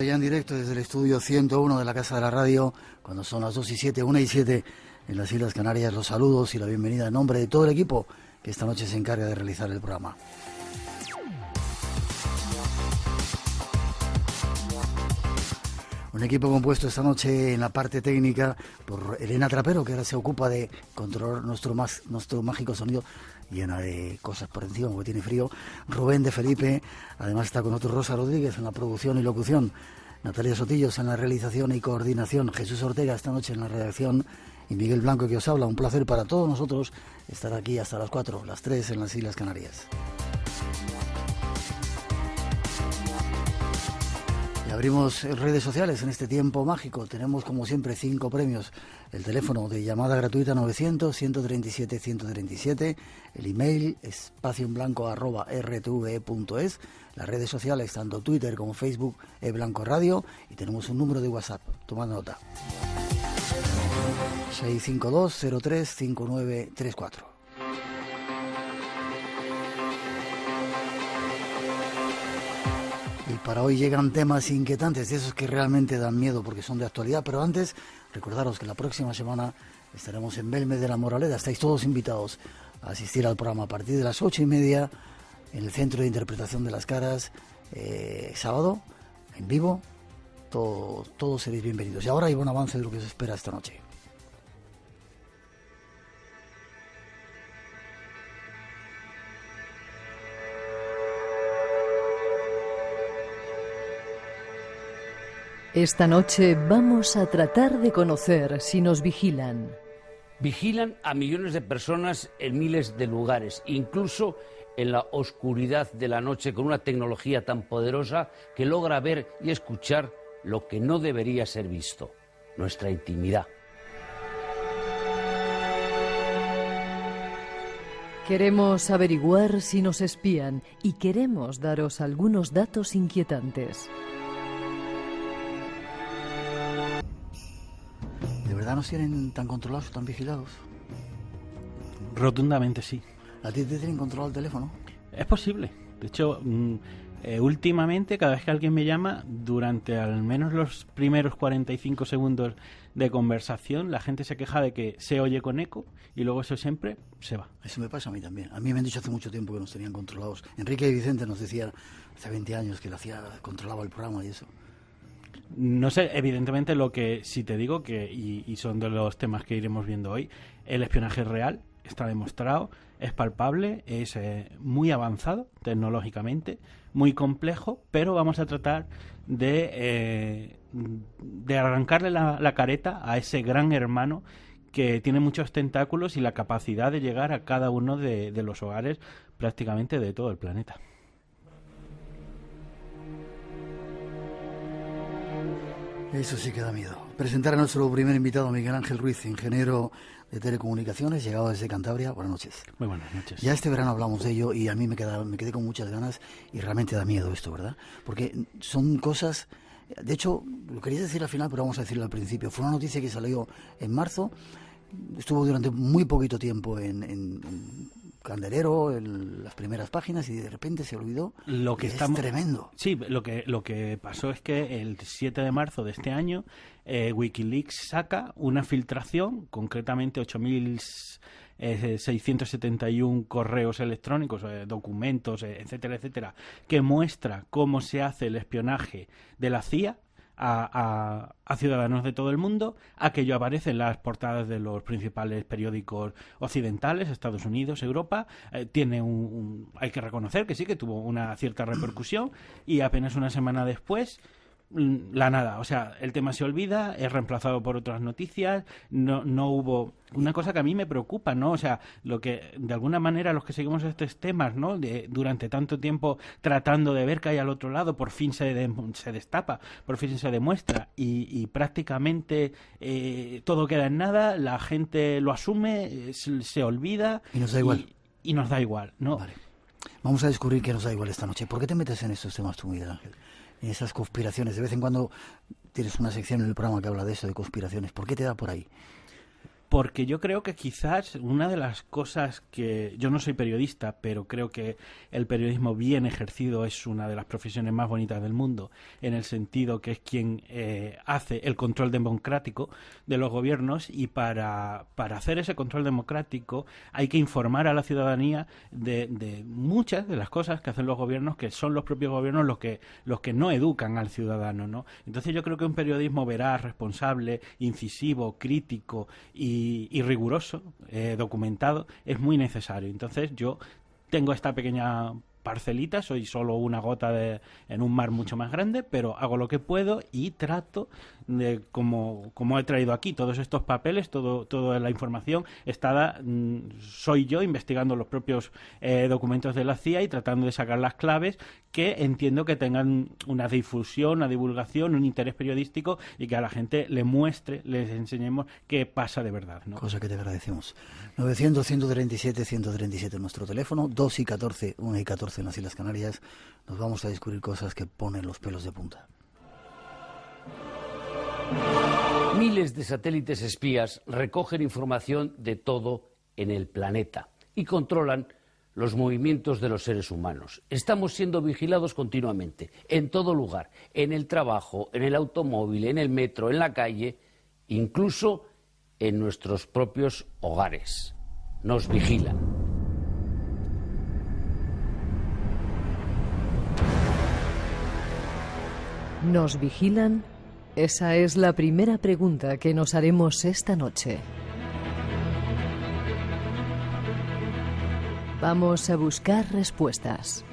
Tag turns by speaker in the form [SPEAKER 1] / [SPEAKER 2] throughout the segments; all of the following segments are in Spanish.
[SPEAKER 1] ya en directo desde el estudio 101 de la Casa de la Radio, cuando son las 2 y 7, 1 y 7 en las Islas Canarias. Los saludos y la bienvenida en nombre de todo el equipo que esta noche se encarga de realizar el programa. Un equipo compuesto esta noche en la parte técnica por Elena Trapero, que ahora se ocupa de controlar nuestro mágico sonido, llena de cosas por encima porque tiene frío. Rubén de Felipe, además está con nosotros Rosa Rodríguez en la producción y locución, Natalia Sotillos en la realización y coordinación, Jesús Ortega esta noche en la redacción y Miguel Blanco que os habla. Un placer para todos nosotros estar aquí hasta las 4, las 3 en las Islas Canarias. Y abrimos redes sociales en este tiempo mágico. Tenemos como siempre 5 premios. El teléfono de llamada gratuita 900-137-137. El email espacioenblanco@rtve.es. Las redes sociales, tanto Twitter como Facebook, Blanco Radio. Y tenemos un número de WhatsApp. Tomad nota. 652-03-5934. Y para hoy llegan temas inquietantes, de esos que realmente dan miedo porque son de actualidad. Pero antes, recordaros que la próxima semana estaremos en Belmez de la Moraleda. Estáis todos invitados a asistir al programa a partir de las 8:30 en el Centro de Interpretación de las Caras. Sábado, en vivo, todos seréis bienvenidos. Y ahora hay un avance de lo que se espera esta noche.
[SPEAKER 2] Esta noche vamos a tratar de conocer si nos vigilan.
[SPEAKER 3] Vigilan a millones de personas en miles de lugares, incluso en la oscuridad de la noche, con una tecnología tan poderosa que logra ver y escuchar lo que no debería ser visto, nuestra intimidad.
[SPEAKER 2] Queremos averiguar si nos espían y queremos daros algunos datos inquietantes.
[SPEAKER 1] ¿De verdad nos tienen tan controlados, tan vigilados?
[SPEAKER 4] Rotundamente sí.
[SPEAKER 1] ¿A ti te tienen controlado el teléfono?
[SPEAKER 4] Es posible. De hecho, últimamente, cada vez que alguien me llama, durante al menos los primeros 45 segundos de conversación, la gente se queja de que se oye con eco y luego eso siempre se va.
[SPEAKER 1] Eso me pasa a mí también. A mí me han dicho hace mucho tiempo que nos tenían controlados. Enrique y Vicente nos decían hace 20 años que controlaba el programa y eso.
[SPEAKER 4] No sé, evidentemente lo que sí te digo, y son de los temas que iremos viendo hoy, el espionaje real, está demostrado, es palpable, es muy avanzado tecnológicamente, muy complejo, pero vamos a tratar de arrancarle la careta a ese gran hermano que tiene muchos tentáculos y la capacidad de llegar a cada uno de los hogares prácticamente de todo el planeta.
[SPEAKER 1] Eso sí que da miedo. Presentar a nuestro primer invitado, Miguel Ángel Ruiz, ingeniero de telecomunicaciones, llegado desde Cantabria. Buenas noches.
[SPEAKER 4] Muy buenas noches.
[SPEAKER 1] Ya este verano hablamos de ello y a mí me quedé con muchas ganas y realmente da miedo esto, ¿verdad? Porque son cosas... De hecho, lo quería decir al final, pero vamos a decirlo al principio. Fue una noticia que salió en marzo, estuvo durante muy poquito tiempo en Candelero, en las primeras páginas, y de repente se olvidó. Es tremendo.
[SPEAKER 4] Sí, lo que pasó es que el 7 de marzo de este año Wikileaks saca una filtración, concretamente 8.671 correos electrónicos, documentos, etcétera, etcétera, que muestra cómo se hace el espionaje de la CIA a ciudadanos de todo el mundo. Aquello aparece en las portadas de los principales periódicos occidentales, Estados Unidos, Europa. Tiene hay que reconocer que sí, que tuvo una cierta repercusión, y apenas una semana después la nada, o sea, el tema se olvida, es reemplazado por otras noticias, no hubo una cosa que a mí me preocupa, ¿no? O sea, lo que de alguna manera los que seguimos estos temas, ¿no? Durante tanto tiempo tratando de ver qué hay al otro lado, por fin se destapa, por fin se demuestra y prácticamente todo queda en nada, la gente lo asume, se olvida
[SPEAKER 1] y nos da igual.
[SPEAKER 4] Y nos da igual, ¿no?
[SPEAKER 1] Vale. Vamos a descubrir qué nos da igual esta noche. ¿Por qué te metes en estos temas tú, Miguel Ángel? En esas conspiraciones. De vez en cuando tienes una sección en el programa que habla de eso, de conspiraciones. ¿Por qué te da por ahí?
[SPEAKER 4] Porque yo creo que quizás una de las cosas que... Yo no soy periodista, pero creo que el periodismo bien ejercido es una de las profesiones más bonitas del mundo, en el sentido que es quien hace el control democrático de los gobiernos, y para hacer ese control democrático hay que informar a la ciudadanía de muchas de las cosas que hacen los gobiernos, que son los propios gobiernos los que no educan al ciudadano, ¿no? Entonces yo creo que un periodismo veraz, responsable, incisivo, crítico y riguroso, documentado, es muy necesario. Entonces yo tengo esta pequeña parcelita, soy solo una gota en un mar mucho más grande, pero hago lo que puedo y trato de, como he traído aquí todos estos papeles, toda la información está soy yo investigando los propios documentos de la CIA y tratando de sacar las claves que entiendo que tengan una difusión, una divulgación, un interés periodístico, y que a la gente le muestre, les enseñemos qué pasa de verdad, ¿no?
[SPEAKER 1] Cosa que te agradecemos. 900-137-137 nuestro teléfono, 2 y 14, 1 y 14 en las Islas Canarias. Nos vamos a descubrir cosas que ponen los pelos de punta.
[SPEAKER 3] Miles de satélites espías recogen información de todo en el planeta y controlan los movimientos de los seres humanos. Estamos siendo vigilados continuamente, en todo lugar, en el trabajo, en el automóvil, en el metro, en la calle, incluso en nuestros propios hogares. Nos vigilan.
[SPEAKER 2] ¿Nos vigilan? Esa es la primera pregunta que nos haremos esta noche. Vamos a buscar respuestas.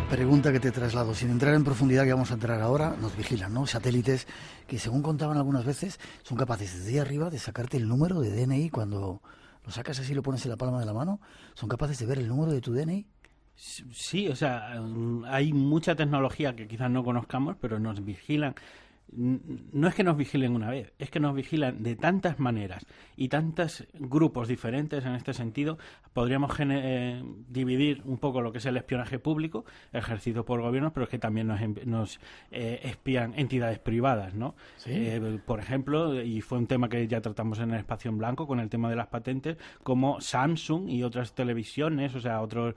[SPEAKER 1] Pregunta que te traslado, sin entrar en profundidad, que vamos a entrar ahora. Nos vigilan, ¿no? Satélites que, según contaban algunas veces, son capaces desde ahí arriba de sacarte el número de DNI. Cuando lo sacas así y lo pones en la palma de la mano, son capaces de ver el número de tu DNI.
[SPEAKER 4] Sí, o sea, hay mucha tecnología que quizás no conozcamos, pero nos vigilan. No es que nos vigilen una vez, es que nos vigilan de tantas maneras y tantos grupos diferentes. En este sentido, podríamos dividir un poco lo que es el espionaje público, ejercido por gobiernos, pero es que también nos espían entidades privadas, ¿no? ¿Sí? Por ejemplo, y fue un tema que ya tratamos en el Espacio en Blanco, con el tema de las patentes, como Samsung y otras televisiones, o sea, otros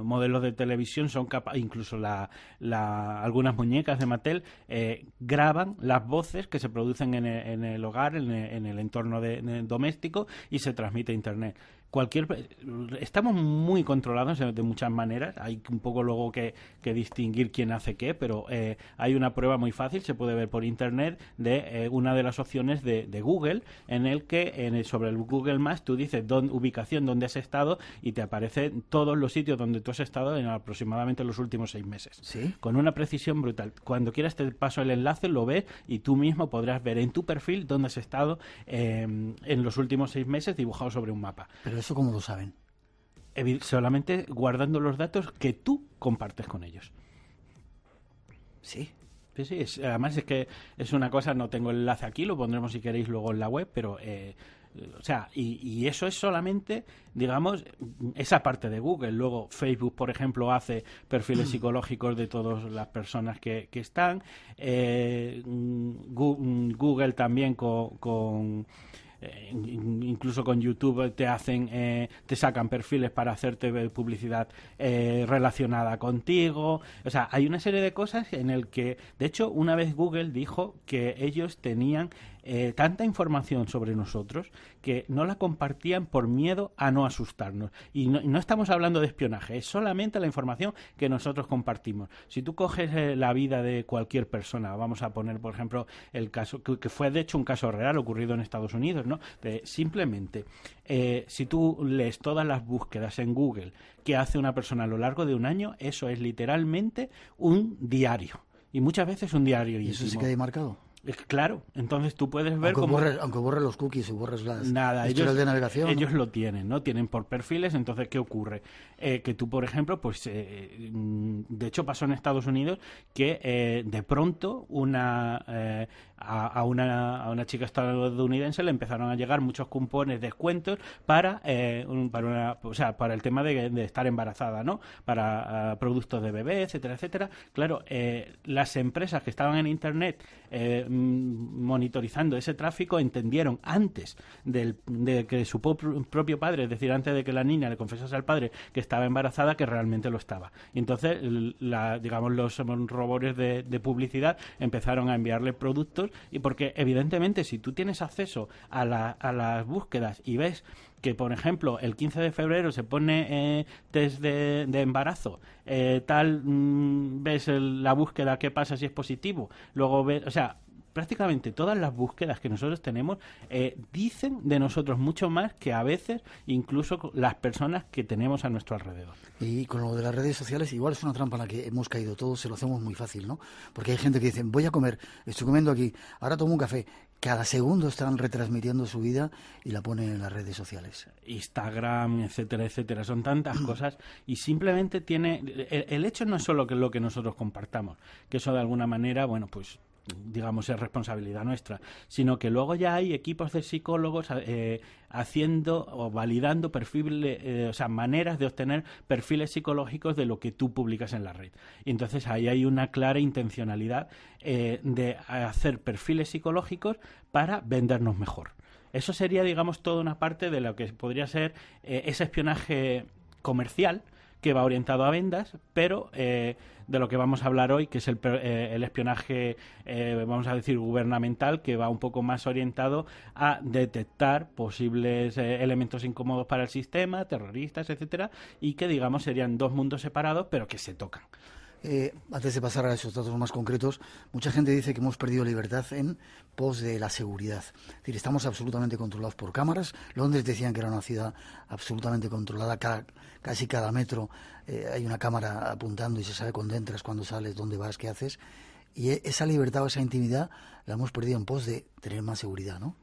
[SPEAKER 4] modelos de televisión son capaces, incluso algunas muñecas de Mattel, graban las voces que se producen en el hogar, en el entorno doméstico, y se transmite a Internet. Estamos muy controlados de muchas maneras. Hay un poco luego que distinguir quién hace qué, pero hay una prueba muy fácil, se puede ver por internet, de una de las opciones de Google, en el que sobre el Google Maps tú dices ubicación, dónde has estado, y te aparecen todos los sitios donde tú has estado en aproximadamente los últimos 6 meses.
[SPEAKER 1] ¿Sí?
[SPEAKER 4] Con una precisión brutal. Cuando quieras te paso el enlace, lo ves y tú mismo podrás ver en tu perfil dónde has estado en los últimos 6 meses, dibujado sobre un mapa.
[SPEAKER 1] Pero ¿eso cómo lo saben?
[SPEAKER 4] Solamente guardando los datos que tú compartes con ellos.
[SPEAKER 1] Sí.
[SPEAKER 4] Sí, además es que es una cosa, no tengo el enlace aquí, lo pondremos si queréis luego en la web, pero o sea, y eso es solamente, digamos, esa parte de Google. Luego Facebook, por ejemplo, hace perfiles psicológicos de todas las personas que están. Google también incluso con YouTube te sacan perfiles para hacerte publicidad relacionada contigo. O sea, hay una serie de cosas en el que, de hecho, una vez Google dijo que ellos tenían tanta información sobre nosotros que no la compartían por miedo a no asustarnos. Y no estamos hablando de espionaje, es solamente la información que nosotros compartimos. Si tú coges la vida de cualquier persona, vamos a poner, por ejemplo, el caso, que fue de hecho un caso real ocurrido en Estados Unidos, ¿no? Simplemente, si tú lees todas las búsquedas en Google que hace una persona a lo largo de un año, eso es literalmente un diario. Y muchas veces un diario.
[SPEAKER 1] ¿Y eso se queda ahí marcado?
[SPEAKER 4] Claro, entonces tú puedes ver
[SPEAKER 1] aunque borres los cookies y borres las historias de navegación.
[SPEAKER 4] Ellos lo tienen, ¿no? Tienen por perfiles. Entonces, ¿qué ocurre? Que tú, por ejemplo, pues de hecho pasó en Estados Unidos que de pronto a una chica estadounidense le empezaron a llegar muchos cupones, descuentos para el tema de estar embarazada, ¿no? Para productos de bebé, etcétera, etcétera. Claro, las empresas que estaban en internet monitorizando ese tráfico, entendieron antes de que su propio padre, es decir, antes de que la niña le confesase al padre que estaba embarazada, que realmente lo estaba. Y entonces, digamos, los robores de publicidad empezaron a enviarle productos, y porque evidentemente si tú tienes acceso a las búsquedas y ves que, por ejemplo, el 15 de febrero se pone test de embarazo, ves la búsqueda, qué pasa si es positivo, luego ves, o sea, prácticamente todas las búsquedas que nosotros tenemos dicen de nosotros mucho más que a veces incluso las personas que tenemos a nuestro alrededor.
[SPEAKER 1] Y con lo de las redes sociales, igual es una trampa en la que hemos caído todos, se lo hacemos muy fácil, ¿no? Porque hay gente que dice, voy a comer, estoy comiendo aquí, ahora tomo un café. Cada segundo están retransmitiendo su vida y la ponen en las redes sociales.
[SPEAKER 4] Instagram, etcétera, etcétera. Son tantas cosas, y simplemente el hecho no es solo que lo que nosotros compartamos, que eso de alguna manera, bueno, pues digamos, es responsabilidad nuestra, sino que luego ya hay equipos de psicólogos haciendo o validando perfiles, o sea, maneras de obtener perfiles psicológicos de lo que tú publicas en la red. Y entonces ahí hay una clara intencionalidad de hacer perfiles psicológicos para vendernos mejor. Eso sería, digamos, toda una parte de lo que podría ser ese espionaje comercial que va orientado a ventas, pero de lo que vamos a hablar hoy, que es el espionaje, vamos a decir, gubernamental, que va un poco más orientado a detectar posibles elementos incómodos para el sistema, terroristas, etcétera, y que, digamos, serían dos mundos separados, pero que se tocan.
[SPEAKER 1] Antes de pasar a esos datos más concretos, mucha gente dice que hemos perdido libertad en pos de la seguridad. Es decir, estamos absolutamente controlados por cámaras. Londres decían que era una ciudad absolutamente controlada. Casi cada metro hay una cámara apuntando y se sabe cuándo entras, cuándo sales, dónde vas, qué haces. Y esa libertad o esa intimidad la hemos perdido en pos de tener más seguridad, ¿no?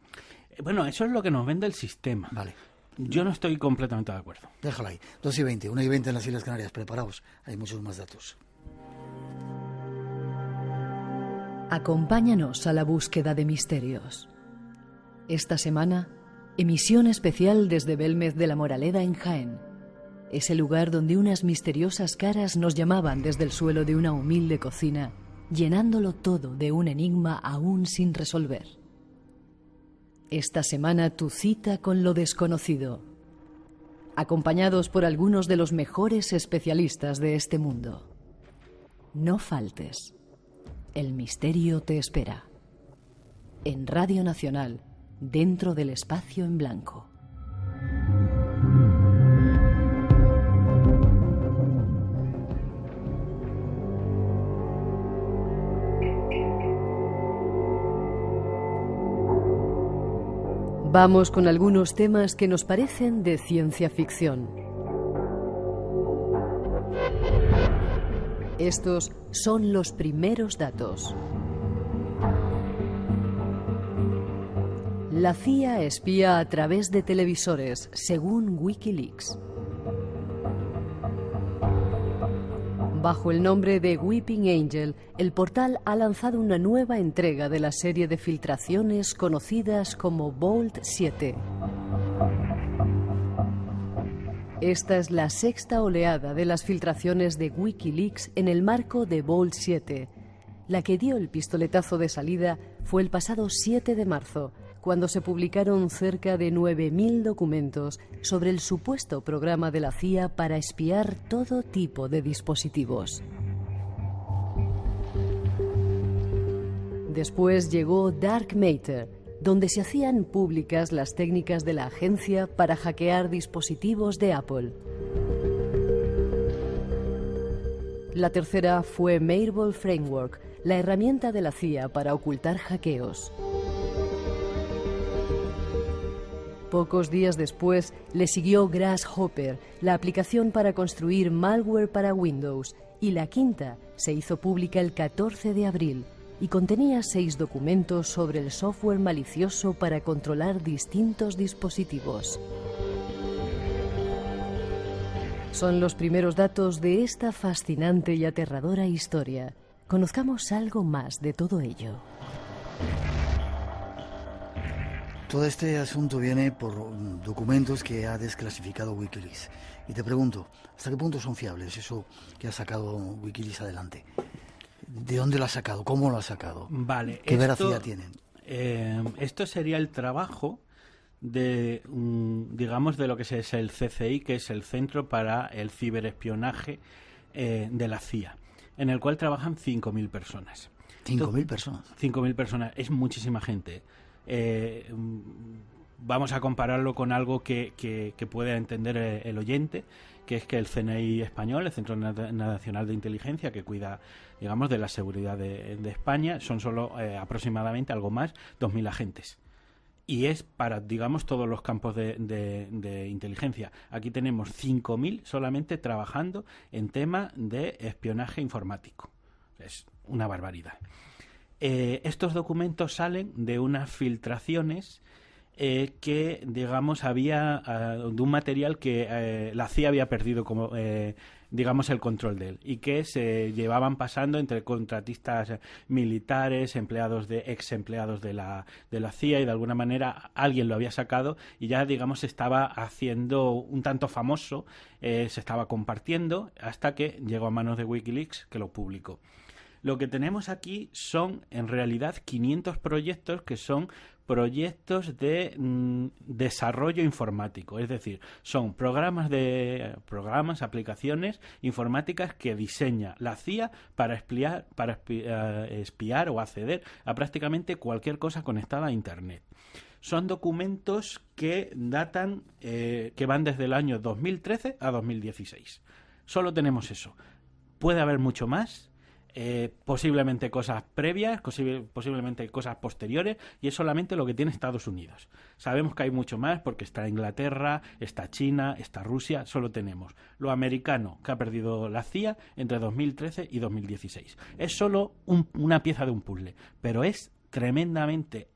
[SPEAKER 4] Bueno, eso es lo que nos vende el sistema.
[SPEAKER 1] Vale.
[SPEAKER 4] Yo no estoy completamente de acuerdo.
[SPEAKER 1] Déjala ahí. 2:20, 1:20 en las Islas Canarias. Preparaos. Hay muchos más datos.
[SPEAKER 2] Acompáñanos a la búsqueda de misterios. Esta semana, emisión especial desde Belmez de la Moraleda en Jaén. Ese lugar donde unas misteriosas caras nos llamaban desde el suelo de una humilde cocina, llenándolo todo de un enigma aún sin resolver. Esta semana tu cita con lo desconocido, acompañados por algunos de los mejores especialistas de este mundo. No faltes. El misterio te espera. En Radio Nacional, dentro del espacio en blanco. Vamos con algunos temas que nos parecen de ciencia ficción. Estos son los primeros datos. La CIA espía a través de televisores, según Wikileaks. Bajo el nombre de Weeping Angel, el portal ha lanzado una nueva entrega de la serie de filtraciones conocidas como Vault 7. Esta es la sexta oleada de las filtraciones de Wikileaks en el marco de Vault 7. La que dio el pistoletazo de salida fue el pasado 7 de marzo, cuando se publicaron cerca de 9.000 documentos sobre el supuesto programa de la CIA para espiar todo tipo de dispositivos. Después llegó Dark Matter, donde se hacían públicas las técnicas de la agencia para hackear dispositivos de Apple. La tercera fue Mairball Framework, la herramienta de la CIA para ocultar hackeos. Pocos días después le siguió Grasshopper, la aplicación para construir malware para Windows, y la quinta se hizo pública el 14 de abril y contenía 6 documentos sobre el software malicioso para controlar distintos dispositivos. Son los primeros datos de esta fascinante y aterradora historia. Conozcamos algo más de todo ello.
[SPEAKER 1] Todo este asunto viene por documentos que ha desclasificado Wikileaks. Y te pregunto, ¿hasta qué punto son fiables eso que ha sacado Wikileaks adelante? ¿De dónde lo ha sacado? ¿Cómo lo ha sacado?
[SPEAKER 4] Vale.
[SPEAKER 1] ¿Qué veracidad tienen?
[SPEAKER 4] Esto sería el trabajo de, digamos, de lo que es el CCI, que es el Centro para el Ciberespionaje de la CIA, en el cual trabajan 5.000 personas.
[SPEAKER 1] 5.000 personas.
[SPEAKER 4] 5.000 personas, es muchísima gente. Vamos a compararlo con algo que pueda entender el oyente, que es que el CNI español, el Centro Nacional de Inteligencia, que cuida, digamos, de la seguridad de España, son solo aproximadamente algo más 2.000 agentes. Y es para, digamos, todos los campos de inteligencia. Aquí tenemos 5.000 solamente trabajando en tema de espionaje informático. Es una barbaridad. Estos documentos salen de unas filtraciones que, digamos, había de un material que la CIA había perdido como, digamos, el control de él, y que se llevaban pasando entre contratistas militares, ex empleados de la CIA, y de alguna manera alguien lo había sacado y ya, digamos, se estaba haciendo un tanto famoso, se estaba compartiendo hasta que llegó a manos de Wikileaks, que lo publicó. Lo que tenemos aquí son, en realidad, 500 proyectos que son proyectos de desarrollo informático, es decir, son programas, aplicaciones informáticas que diseña la CIA para espiar o acceder a prácticamente cualquier cosa conectada a Internet. Son documentos que datan, que van desde el año 2013 a 2016. Solo tenemos eso. Puede haber mucho más. Posiblemente cosas previas, posiblemente cosas posteriores, y es solamente lo que tiene Estados Unidos. Sabemos que hay mucho más porque está Inglaterra, está China, está Rusia, solo tenemos lo americano que ha perdido la CIA entre 2013 y 2016. Es solo una pieza de un puzzle, pero es tremendamente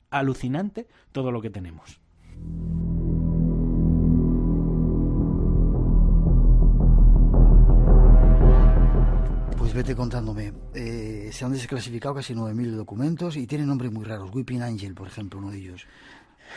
[SPEAKER 4] alucinante todo lo que tenemos.
[SPEAKER 1] Pues vete contándome. Se han desclasificado casi 9.000 documentos y tienen nombres muy raros. Weeping Angel, por ejemplo, uno de ellos.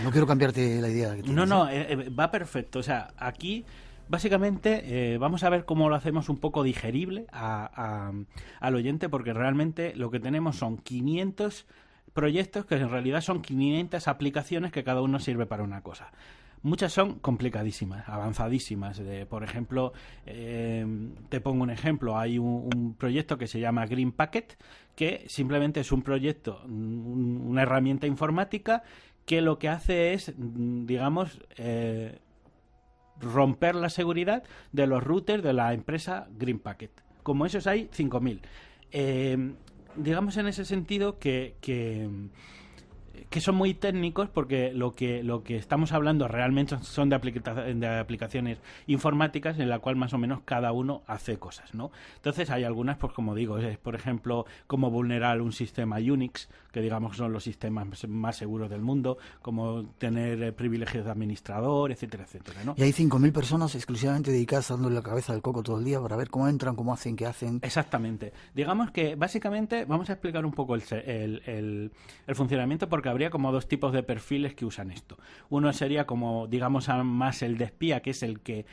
[SPEAKER 1] No quiero cambiarte la idea que tienes.
[SPEAKER 4] No, va perfecto. O sea, aquí básicamente vamos a ver cómo lo hacemos un poco digerible al oyente, porque realmente lo que tenemos son 500 proyectos que en realidad son 500 aplicaciones que cada uno sirve para una cosa. Muchas son complicadísimas, avanzadísimas. Por ejemplo, te pongo un ejemplo. Hay un proyecto que se llama Green Packet, que simplemente es un proyecto, una herramienta informática que lo que hace es, digamos, romper la seguridad de los routers de la empresa Green Packet. Como esos hay 5.000. Digamos en ese sentido que son muy técnicos, porque lo que estamos hablando realmente son de aplicaciones informáticas en la cual más o menos cada uno hace cosas, ¿no? Entonces hay algunas, pues como digo, por ejemplo, cómo vulnerar un sistema Unix, que digamos son los sistemas más seguros del mundo, como tener privilegios de administrador, etcétera, etcétera, ¿no?
[SPEAKER 1] Y hay 5.000 personas exclusivamente dedicadas a dándole la cabeza del coco todo el día para ver cómo entran, cómo hacen, qué hacen.
[SPEAKER 4] Exactamente. Digamos que básicamente vamos a explicar un poco el funcionamiento, porque habría como dos tipos de perfiles que usan esto. Uno sería como, digamos, más el de espía, que es el que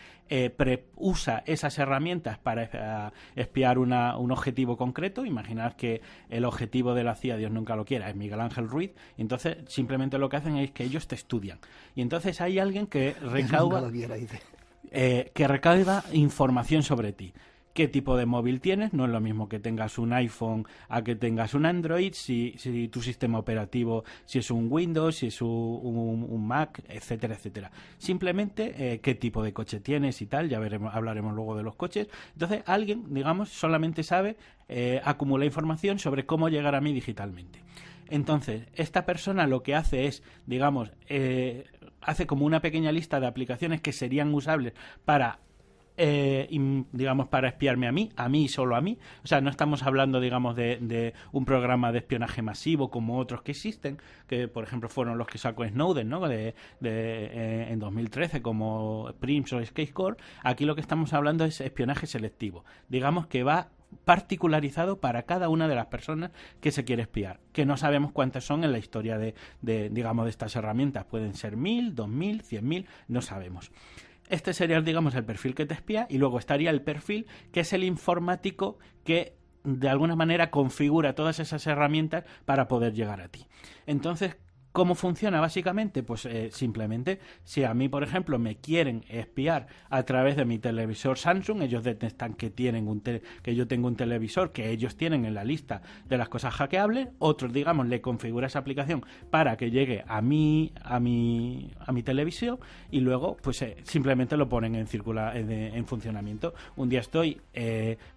[SPEAKER 4] usa esas herramientas para espiar un objetivo concreto. Imaginad que el objetivo de la CIA, Dios nunca lo quiera, es Miguel Ángel Ruiz, y entonces simplemente lo que hacen es que ellos te estudian. Y entonces hay alguien que recauda información sobre ti. ¿Qué tipo de móvil tienes? No es lo mismo que tengas un iPhone a que tengas un Android, si tu sistema operativo, si es un Windows, si es un Mac, etcétera, etcétera. Simplemente qué tipo de coche tienes y tal, hablaremos luego de los coches. Entonces alguien, digamos, solamente sabe acumular información sobre cómo llegar a mí digitalmente. Entonces, esta persona lo que hace es, digamos, hace como una pequeña lista de aplicaciones que serían usables para digamos, para espiarme a mí y solo a mí. O sea, no estamos hablando, digamos, de un programa de espionaje masivo como otros que existen, que por ejemplo fueron los que sacó Snowden, ¿no? En 2013, como Prims o Skycore. Aquí lo que estamos hablando es espionaje selectivo, digamos, que va particularizado para cada una de las personas que se quiere espiar, que no sabemos cuántas son en la historia digamos, de estas herramientas. Pueden ser 1.000, 2.000, 100.000, no sabemos. Este sería, digamos, el perfil que te espía, y luego estaría el perfil que es el informático que de alguna manera configura todas esas herramientas para poder llegar a ti. Entonces, ¿cómo funciona básicamente? Pues simplemente, si a mí, por ejemplo, me quieren espiar a través de mi televisor Samsung, ellos detectan que que yo tengo un televisor que ellos tienen en la lista de las cosas hackeables, otros, digamos, le configura esa aplicación para que llegue a mi televisión y luego, pues simplemente lo ponen en funcionamiento. Un día estoy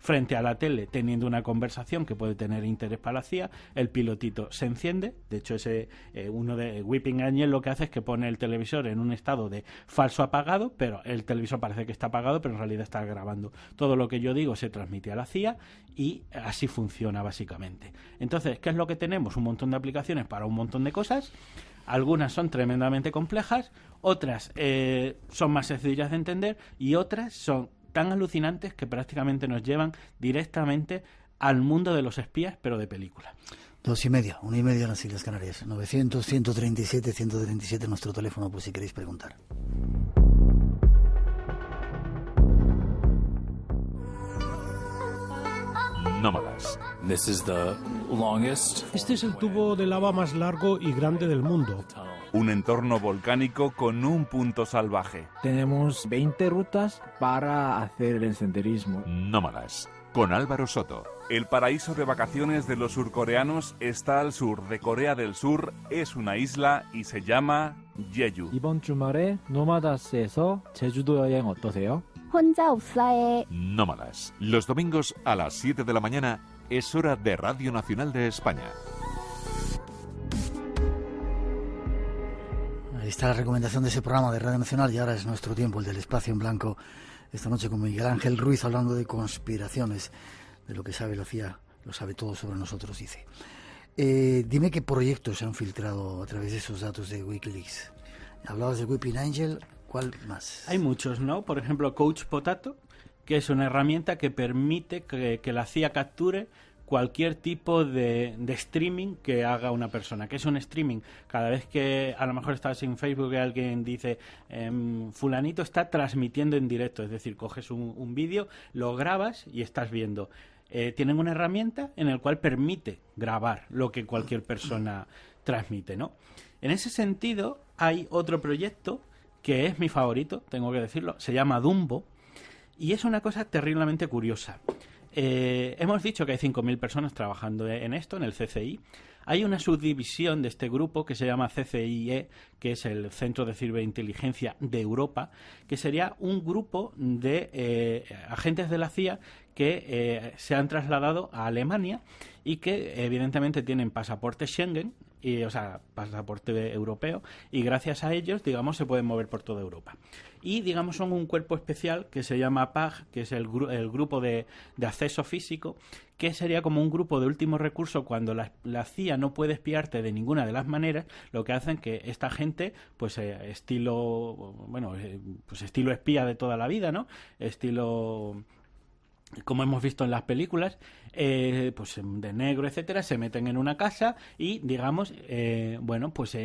[SPEAKER 4] frente a la tele teniendo una conversación que puede tener interés para la CIA, el pilotito se enciende, de hecho uno de Weeping Angel lo que hace es que pone el televisor en un estado de falso apagado, pero el televisor parece que está apagado, pero en realidad está grabando. Todo lo que yo digo se transmite a la CIA y así funciona básicamente. Entonces, ¿qué es lo que tenemos? Un montón de aplicaciones para un montón de cosas. Algunas son tremendamente complejas, otras son más sencillas de entender y otras son tan alucinantes que prácticamente nos llevan directamente al mundo de los espías, pero de película.
[SPEAKER 1] 2:30, 1:30 en las Islas Canarias. 900-137-137 nuestro teléfono por si queréis preguntar.
[SPEAKER 5] Nómadas.
[SPEAKER 6] Este es el tubo de lava más largo y grande del mundo.
[SPEAKER 5] Un entorno volcánico con un punto salvaje.
[SPEAKER 7] Tenemos 20 rutas para hacer el senderismo.
[SPEAKER 5] Nómadas. Con Álvaro Soto. El paraíso de vacaciones de los surcoreanos está al sur de Corea del Sur, es una isla y se llama Jeju.
[SPEAKER 7] 이번 주말에 노마다스에서 제주도 여행 어떠세요?
[SPEAKER 8] 혼자 없어해.
[SPEAKER 5] Nómadas. Los domingos a las 7 de la mañana es hora de Radio Nacional de España.
[SPEAKER 1] Ahí está la recomendación de ese programa de Radio Nacional y ahora es nuestro tiempo, el del Espacio en Blanco. Esta noche con Miguel Ángel Ruiz hablando de conspiraciones, de lo que sabe la CIA, lo sabe todo sobre nosotros, dice. Dime qué proyectos se han filtrado a través de esos datos de Wikileaks. Hablabas de Weeping Angel, ¿cuál más?
[SPEAKER 4] Hay muchos, ¿no? Por ejemplo, Coach Potato, que es una herramienta que permite que la CIA capture cualquier tipo de streaming que haga una persona. ¿Qué es un streaming? Cada vez que a lo mejor estás en Facebook y alguien dice fulanito está transmitiendo en directo, es decir, coges un vídeo, lo grabas y estás viendo. Tienen una herramienta en la cual permite grabar lo que cualquier persona transmite, ¿no? En ese sentido, hay otro proyecto que es mi favorito, tengo que decirlo, se llama Dumbo, y es una cosa terriblemente curiosa. Hemos dicho que hay 5.000 personas trabajando en esto, en el CCI. Hay una subdivisión de este grupo que se llama CCIE, que es el Centro de Ciberinteligencia de Europa, que sería un grupo de agentes de la CIA que se han trasladado a Alemania y que evidentemente tienen pasaporte Schengen, o sea, pasaporte europeo, y gracias a ellos, digamos, se pueden mover por toda Europa. Y, digamos, son un cuerpo especial que se llama PAG, que es el grupo de acceso físico, que sería como un grupo de último recurso cuando la CIA no puede espiarte de ninguna de las maneras. Lo que hacen que esta gente, pues estilo espía de toda la vida, ¿no? Estilo, como hemos visto en las películas, pues de negro, etcétera, se meten en una casa y, digamos,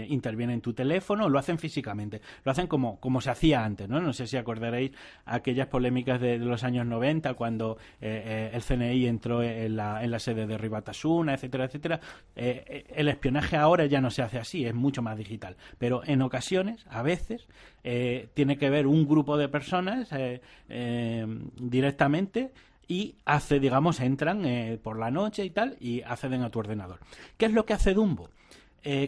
[SPEAKER 4] intervienen en tu teléfono, lo hacen físicamente, lo hacen como se hacía antes, ¿no? No sé si acordaréis aquellas polémicas de los años 90 cuando el CNI entró en la sede de Ribatasuna, etcétera, etcétera. El espionaje ahora ya no se hace así, es mucho más digital, pero en ocasiones, a veces, tiene que ver un grupo de personas directamente y entran por la noche y tal, y acceden a tu ordenador. ¿Qué es lo que hace Dumbo?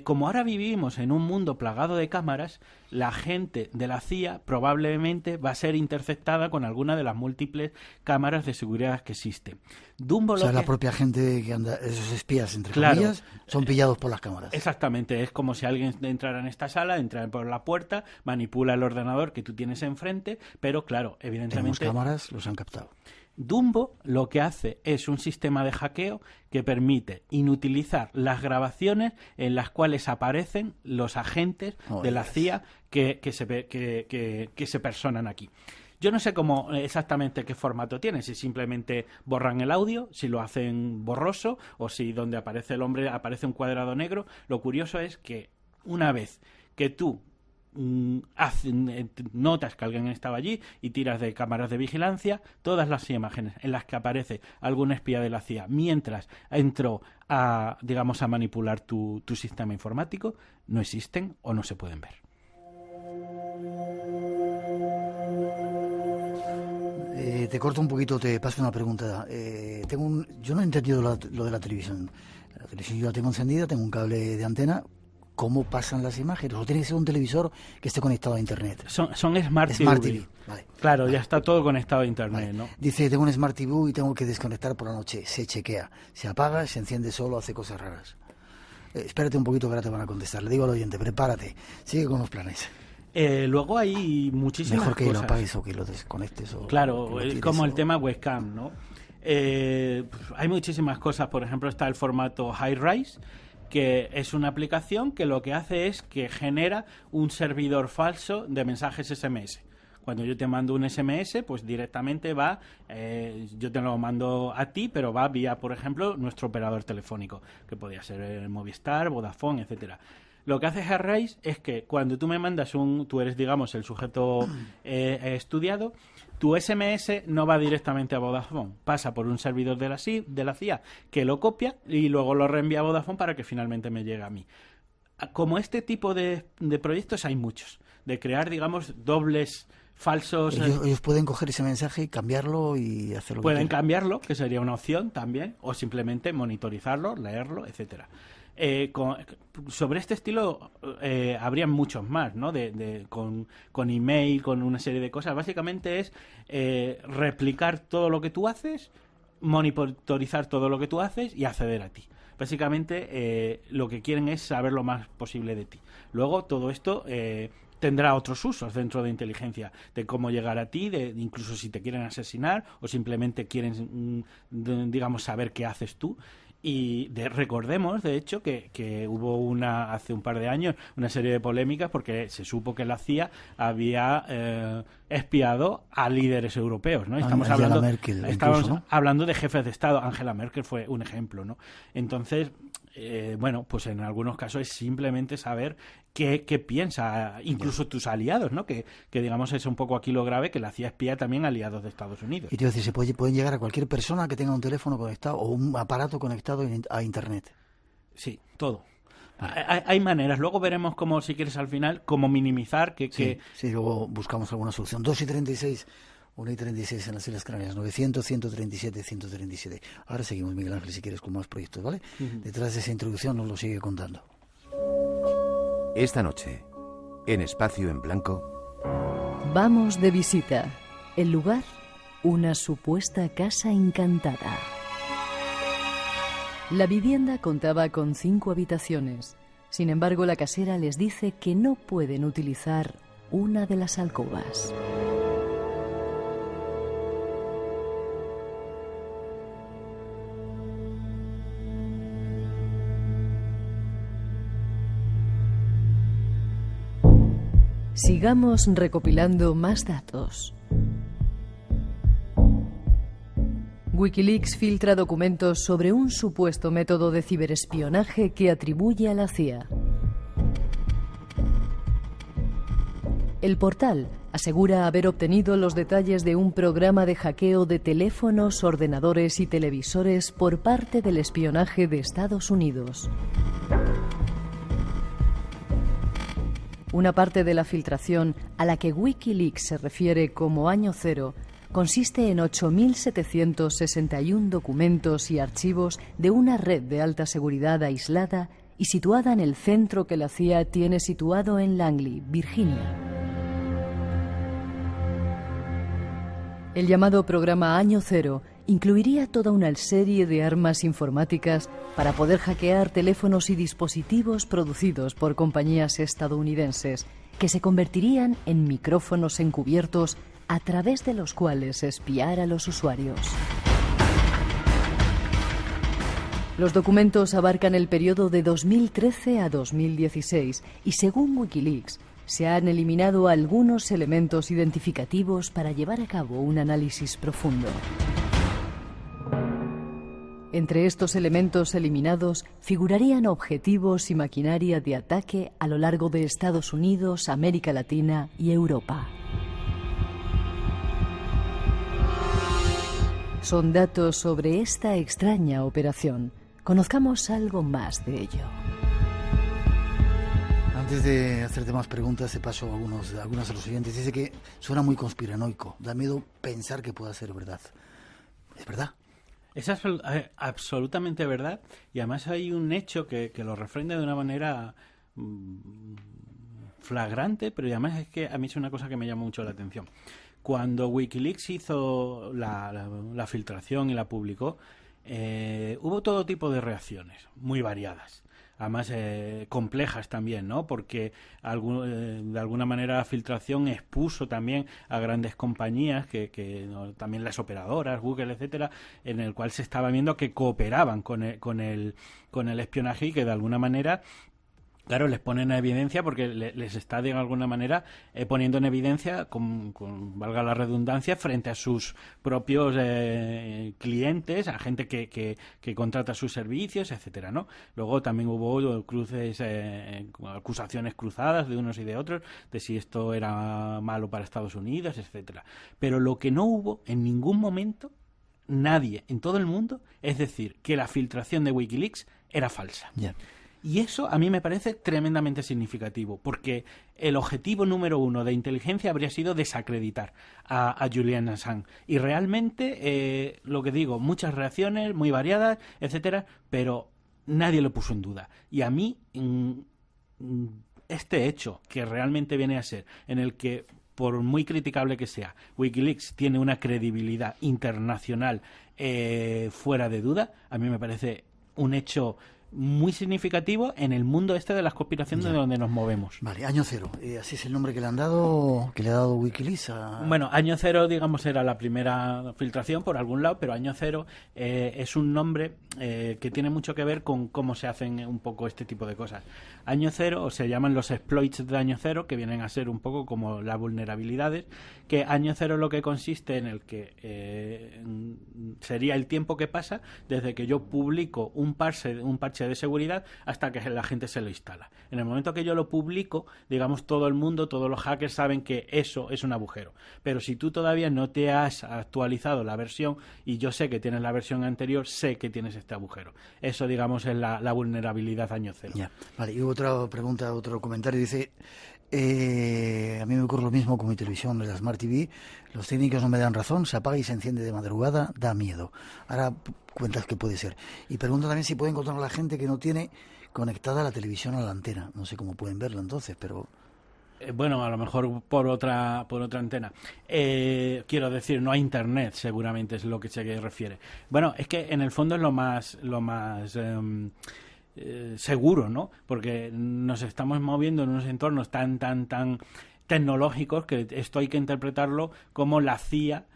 [SPEAKER 4] Como ahora vivimos en un mundo plagado de cámaras, la gente de la CIA probablemente va a ser interceptada con alguna de las múltiples cámaras de seguridad que existen. Dumbo,
[SPEAKER 1] la propia gente que anda, esos espías, entre comillas, son pillados por las cámaras.
[SPEAKER 4] Exactamente, es como si alguien entrara en esta sala, entra por la puerta, manipula el ordenador que tú tienes enfrente, pero claro, evidentemente...
[SPEAKER 1] Tenemos cámaras, los han captado.
[SPEAKER 4] Dumbo lo que hace es un sistema de hackeo que permite inutilizar las grabaciones en las cuales aparecen los agentes de la CIA que se personan aquí. Yo no sé cómo exactamente qué formato tiene, si simplemente borran el audio, si lo hacen borroso o si donde aparece el hombre aparece un cuadrado negro. Lo curioso es que una vez que tú notas que alguien estaba allí y tiras de cámaras de vigilancia. Todas las imágenes en las que aparece algún espía de la CIA mientras entró a manipular tu sistema informático no existen o no se pueden ver.
[SPEAKER 1] Te corto un poquito, te paso una pregunta. Yo no he entendido lo de la televisión. La televisión yo la tengo encendida, tengo un cable de antena. ¿Cómo pasan las imágenes? ¿O tiene que ser un televisor que esté conectado a Internet?
[SPEAKER 4] Son Smart TV.
[SPEAKER 1] Vale.
[SPEAKER 4] Claro, ya está todo conectado a Internet,
[SPEAKER 1] Vale.
[SPEAKER 4] ¿no?
[SPEAKER 1] Dice, tengo un Smart TV y tengo que desconectar por la noche. Se chequea, se apaga, se enciende solo, hace cosas raras. Espérate un poquito que ahora te van a contestar. Le digo al oyente, prepárate, sigue con los planes.
[SPEAKER 4] Luego hay muchísimas
[SPEAKER 1] Mejor que
[SPEAKER 4] cosas.
[SPEAKER 1] lo apagues o que lo desconectes.
[SPEAKER 4] Claro, como el tema webcam, ¿no? Hay muchísimas cosas. Por ejemplo, está el formato Hi-Rise, que es una aplicación que lo que hace es que genera un servidor falso de mensajes SMS. Cuando yo te mando un SMS, pues directamente va, yo te lo mando a ti, pero va vía, por ejemplo, nuestro operador telefónico, que podría ser Movistar, Vodafone, etcétera. Lo que hace Hi-Rise es que cuando tú me mandas tú eres, digamos, el sujeto estudiado, tu SMS no va directamente a Vodafone, pasa por un servidor de la CIA que lo copia y luego lo reenvía a Vodafone para que finalmente me llegue a mí. Como este tipo de proyectos hay muchos, de crear, digamos, dobles falsos.
[SPEAKER 1] Ellos pueden coger ese mensaje y cambiarlo y hacerlo.
[SPEAKER 4] Pueden cambiarlo, que sería una opción también, o simplemente monitorizarlo, leerlo, etcétera. Sobre este estilo habría muchos más, ¿no? Con email, con una serie de cosas. Básicamente es replicar todo lo que tú haces, monitorizar todo lo que tú haces y acceder a ti. Básicamente lo que quieren es saber lo más posible de ti. Luego todo esto tendrá otros usos dentro de inteligencia, de cómo llegar a ti, incluso si te quieren asesinar o simplemente quieren, digamos, saber qué haces tú. Y recordemos, de hecho, que hubo hace un par de años una serie de polémicas porque se supo que la CIA había espiado a líderes europeos, ¿no? Estamos hablando de jefes de Estado. Angela Merkel fue un ejemplo, ¿no? Entonces, pues en algunos casos es simplemente saber qué piensa incluso tus aliados, ¿no? Que digamos es un poco aquí lo grave, que la CIA espía también a aliados de Estados Unidos.
[SPEAKER 1] Y te voy a decir, pueden llegar a cualquier persona que tenga un teléfono conectado o un aparato conectado a Internet. Sí,
[SPEAKER 4] todo. Hay maneras. Luego veremos cómo, si quieres al final, cómo minimizar
[SPEAKER 1] Sí, luego buscamos alguna solución. 2:36, 1:36 en las Islas Canarias, 900-137-137. Ahora seguimos, Miguel Ángel, si quieres, con más proyectos, ¿vale? Detrás de esa introducción nos lo sigue contando.
[SPEAKER 8] Esta noche, en Espacio en Blanco...
[SPEAKER 2] Vamos de visita. El lugar, una supuesta casa encantada. La vivienda contaba con 5 habitaciones. Sin embargo, la casera les dice que no pueden utilizar una de las alcobas. Sigamos recopilando más datos. Wikileaks filtra documentos sobre un supuesto método de ciberespionaje que atribuye a la CIA. El portal asegura haber obtenido los detalles de un programa de hackeo de teléfonos, ordenadores y televisores por parte del espionaje de Estados Unidos. Una parte de la filtración a la que Wikileaks se refiere como año cero consiste en 8.761 documentos y archivos de una red de alta seguridad aislada y situada en el centro que la CIA tiene situado en Langley, Virginia. El llamado programa Año Cero incluiría toda una serie de armas informáticas para poder hackear teléfonos y dispositivos producidos por compañías estadounidenses que se convertirían en micrófonos encubiertos a través de los cuales espiar a los usuarios. Los documentos abarcan el periodo de 2013 a 2016 y, según Wikileaks, se han eliminado algunos elementos identificativos para llevar a cabo un análisis profundo. Entre estos elementos eliminados figurarían objetivos y maquinaria de ataque a lo largo de Estados Unidos, América Latina y Europa. Son datos sobre esta extraña operación. Conozcamos algo más de ello.
[SPEAKER 1] Antes de hacerte más preguntas, te paso algunos de los oyentes. Dice que suena muy conspiranoico. Da miedo pensar que pueda ser verdad. ¿Es verdad?
[SPEAKER 4] Es absolutamente verdad, y además hay un hecho que lo refrenda de una manera flagrante, pero además es que a mí es una cosa que me llama mucho la atención. Cuando Wikileaks hizo la filtración y la publicó, hubo todo tipo de reacciones, muy variadas. Además complejas también, ¿no? Porque de alguna manera la filtración expuso también a grandes compañías, ¿no? También las operadoras, Google, etcétera, en el cual se estaba viendo que cooperaban con el espionaje y que de alguna manera, claro, les ponen en evidencia porque les está de alguna manera poniendo en evidencia, con valga la redundancia, frente a sus propios clientes, a gente que contrata sus servicios, etcétera, ¿no? Luego también hubo cruces, acusaciones cruzadas de unos y de otros, de si esto era malo para Estados Unidos, etcétera. Pero lo que no hubo en ningún momento, nadie en todo el mundo, es decir, que la filtración de Wikileaks era falsa.
[SPEAKER 1] Yeah.
[SPEAKER 4] Y eso a mí me parece tremendamente significativo, porque el objetivo número uno de inteligencia habría sido desacreditar a Julian Assange. Y realmente, lo que digo, muchas reacciones muy variadas, etcétera, pero nadie lo puso en duda. Y a mí, este hecho, que realmente viene a ser, en el que, por muy criticable que sea, Wikileaks tiene una credibilidad internacional fuera de duda, a mí me parece un hecho muy significativo en el mundo de las conspiraciones de donde nos movemos.
[SPEAKER 1] Vale, Año Cero, así es el nombre que le ha dado Wikileaks
[SPEAKER 4] Bueno, Año Cero, digamos, era la primera filtración por algún lado, pero Año Cero es un nombre que tiene mucho que ver con cómo se hacen un poco este tipo de cosas. Año Cero, o se llaman los exploits de Año Cero, que vienen a ser un poco como las vulnerabilidades, que Año Cero lo que consiste en el que sería el tiempo que pasa desde que yo publico un parche de seguridad hasta que la gente se lo instala. En el momento que yo lo publico, digamos, todo el mundo, todos los hackers saben que eso es un agujero. Pero si tú todavía no te has actualizado la versión, y yo sé que tienes la versión anterior, sé que tienes este agujero. Eso, digamos, es la vulnerabilidad Año Cero.
[SPEAKER 1] Ya. Vale, y otra pregunta, otro comentario, dice: a mí me ocurre lo mismo con mi televisión, la Smart TV. Los técnicos no me dan razón, se apaga y se enciende de madrugada, da miedo. Ahora cuentas que puede ser. Y pregunta también si puede encontrar a la gente que no tiene conectada la televisión a la antena. No sé cómo pueden verlo entonces, pero...
[SPEAKER 4] Bueno, a lo mejor por otra antena. Quiero decir, no hay internet, seguramente es lo que se refiere. Bueno, es que en el fondo es lo más seguro, ¿no? Porque nos estamos moviendo en unos entornos tan tecnológicos que esto hay que interpretarlo como la CIA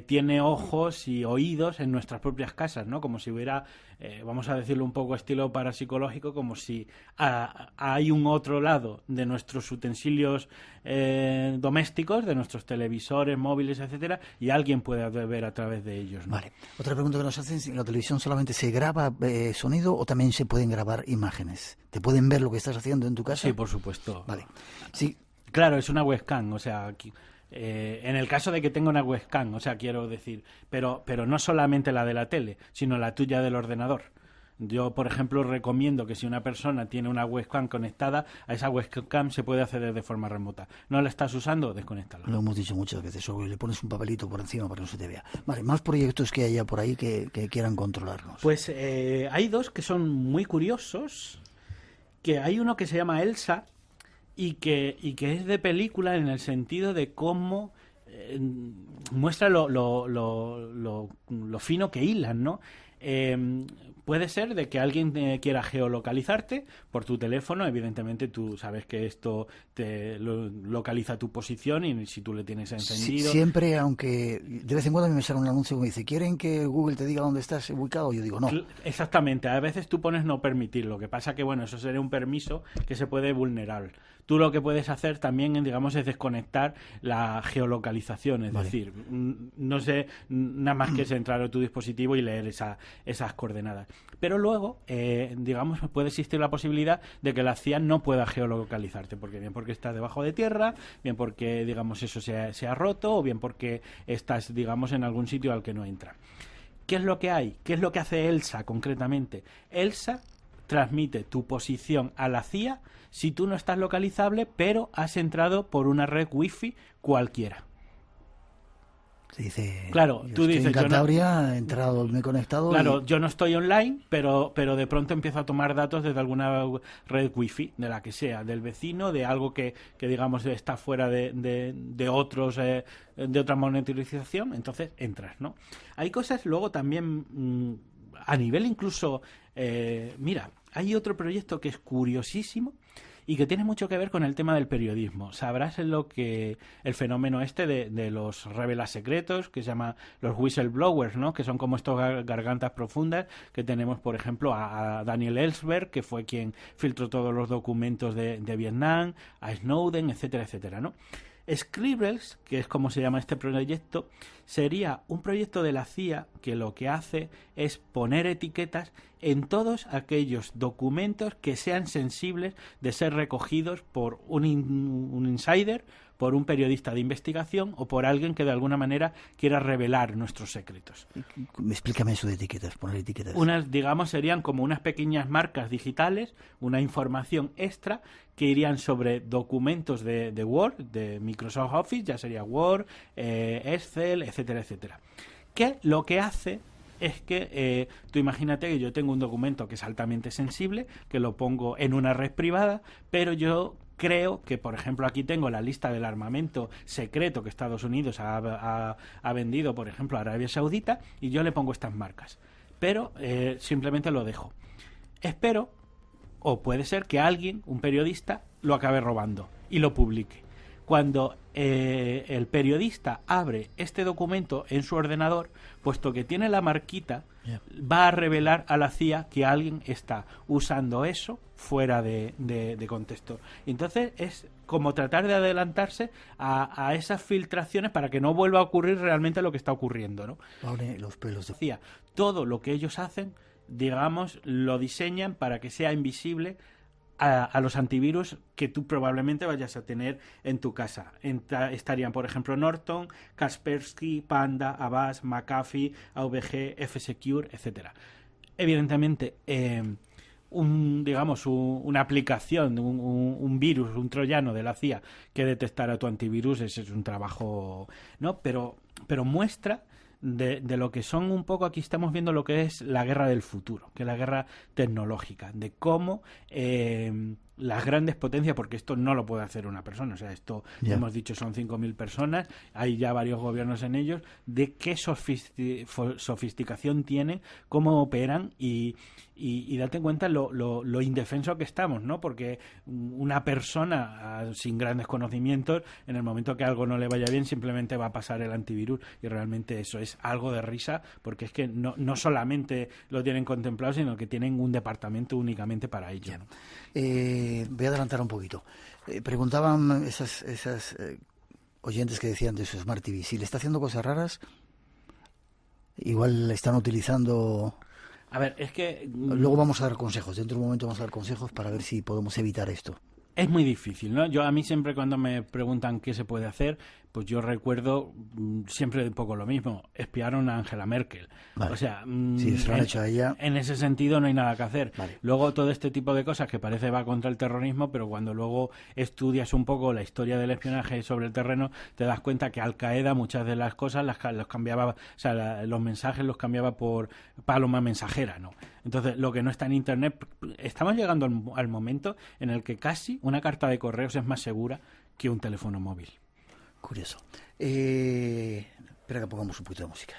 [SPEAKER 4] tiene ojos y oídos en nuestras propias casas, ¿no? Como si hubiera, vamos a decirlo un poco estilo parapsicológico, como si hay un otro lado de nuestros utensilios domésticos, de nuestros televisores, móviles, etcétera, y alguien puede ver a través de ellos, ¿no?
[SPEAKER 1] Vale. Otra pregunta que nos hacen: ¿en la televisión solamente se graba sonido o también se pueden grabar imágenes? ¿Te pueden ver lo que estás haciendo en tu casa?
[SPEAKER 4] Sí, por supuesto.
[SPEAKER 1] Vale. Sí.
[SPEAKER 4] Claro, es una webcam, o sea, aquí, en el caso de que tenga una webcam, o sea, quiero decir, pero no solamente la de la tele, sino la tuya del ordenador. Yo, por ejemplo, recomiendo que si una persona tiene una webcam conectada, a esa webcam se puede acceder de forma remota. ¿No la estás usando? Desconéctala.
[SPEAKER 1] Lo hemos dicho muchas veces, o le pones un papelito por encima para que no se te vea. Vale, más proyectos que haya por ahí que quieran controlarnos.
[SPEAKER 4] Pues hay dos que son muy curiosos, que hay uno que se llama Elsa, y que es de película en el sentido de cómo muestra lo fino que hilan, ¿no? Puede ser de que alguien quiera geolocalizarte por tu teléfono. Evidentemente tú sabes que esto te localiza tu posición y si tú le tienes encendido...
[SPEAKER 1] Sí, siempre, aunque de vez en cuando me sale un anuncio que me dice: ¿quieren que Google te diga dónde estás ubicado? Yo digo no.
[SPEAKER 4] Exactamente, a veces tú pones no permitir, lo que pasa que bueno, eso sería un permiso que se puede vulnerar. Tú lo que puedes hacer también, digamos, es desconectar la geolocalización, es decir, no sé, nada más que es entrar a tu dispositivo y leer esas coordenadas. Pero luego, digamos, puede existir la posibilidad de que la CIA no pueda geolocalizarte, porque bien porque estás debajo de tierra, bien porque, digamos, eso se ha roto, o bien porque estás, digamos, en algún sitio al que no entra. ¿Qué es lo que hay? ¿Qué es lo que hace ELSA concretamente? ELSA transmite tu posición a la CIA si tú no estás localizable, pero has entrado por una red wifi cualquiera.
[SPEAKER 1] Se dice,
[SPEAKER 4] claro, tú dices,
[SPEAKER 1] en Cantabria he entrado, me he conectado.
[SPEAKER 4] Claro, yo no estoy online, pero de pronto empiezo a tomar datos desde alguna red wifi, de la que sea, del vecino, de algo que digamos está fuera de otros, de otra monitorización, entonces entras, ¿no? Hay cosas luego también a nivel incluso, mira, hay otro proyecto que es curiosísimo y que tiene mucho que ver con el tema del periodismo. Sabrás el fenómeno de los revelas secretos, que se llama los whistleblowers, ¿no? Que son como estos gargantas profundas que tenemos, por ejemplo, a Daniel Ellsberg, que fue quien filtró todos los documentos de Vietnam, a Snowden, etcétera, etcétera, ¿no? Scribbles, que es como se llama este proyecto, sería un proyecto de la CIA que lo que hace es poner etiquetas en todos aquellos documentos que sean sensibles de ser recogidos por un insider, por un periodista de investigación o por alguien que de alguna manera quiera revelar nuestros secretos.
[SPEAKER 1] Explícame eso de etiquetas, poner etiquetas.
[SPEAKER 4] Unas, digamos, serían como unas pequeñas marcas digitales, una información extra que irían sobre documentos de Word, de Microsoft Office, ya sería Word, Excel, etcétera, etcétera. Que lo que hace es que tú imagínate que yo tengo un documento que es altamente sensible, que lo pongo en una red privada, pero yo creo que, por ejemplo, aquí tengo la lista del armamento secreto que Estados Unidos ha vendido, por ejemplo, a Arabia Saudita, y yo le pongo estas marcas. Pero simplemente lo dejo. Espero, o puede ser que alguien, un periodista, lo acabe robando y lo publique. Cuando el periodista abre este documento en su ordenador, puesto que tiene la marquita, va a revelar a la CIA que alguien está usando eso fuera de contexto. Entonces es como tratar de adelantarse a esas filtraciones para que no vuelva a ocurrir realmente lo que está ocurriendo, ¿no?
[SPEAKER 1] Pone los pelos de
[SPEAKER 4] CIA. Todo lo que ellos hacen, digamos, lo diseñan para que sea invisible a los antivirus que tú probablemente vayas a tener en tu casa. Estarían, por ejemplo, Norton, Kaspersky, Panda, Avast, McAfee, AVG, F-Secure, etcétera. Evidentemente, una aplicación, un virus, un troyano de la CIA que detectara tu antivirus, ese es un trabajo, ¿no? Pero muestra de lo que son un poco, aquí estamos viendo lo que es la guerra del futuro, que es la guerra tecnológica, de cómo las grandes potencias, porque esto no lo puede hacer una persona, o sea, esto hemos dicho son 5.000 personas, hay ya varios gobiernos en ellos, de qué sofisticación tienen, cómo operan y date cuenta lo indefenso que estamos, ¿no? Porque una persona sin grandes conocimientos, en el momento que algo no le vaya bien, simplemente va a pasar el antivirus y realmente eso es algo de risa, porque es que no solamente lo tienen contemplado, sino que tienen un departamento únicamente para ello, ¿no?
[SPEAKER 1] Voy a adelantar un poquito. Preguntaban esas oyentes que decían de su Smart TV, si le está haciendo cosas raras, igual le están utilizando...
[SPEAKER 4] A ver, es que...
[SPEAKER 1] Luego vamos a dar consejos, dentro de un momento vamos a dar consejos para ver si podemos evitar esto.
[SPEAKER 4] Es muy difícil, ¿no? A mí siempre cuando me preguntan qué se puede hacer, pues yo recuerdo siempre un poco lo mismo. Espiaron a Angela Merkel.
[SPEAKER 1] Vale.
[SPEAKER 4] O sea,
[SPEAKER 1] sí, eso lo han hecho a ella.
[SPEAKER 4] En ese sentido no hay nada que hacer.
[SPEAKER 1] Vale.
[SPEAKER 4] Luego todo este tipo de cosas que parece va contra el terrorismo, pero cuando luego estudias un poco la historia del espionaje sobre el terreno, te das cuenta que Al Qaeda muchas de las cosas los cambiaba, o sea, los mensajes los cambiaba por paloma mensajera, ¿no? Entonces, lo que no está en Internet, estamos llegando al momento en el que casi una carta de correos es más segura que un teléfono móvil.
[SPEAKER 1] Curioso. Espera que pongamos un poquito de música.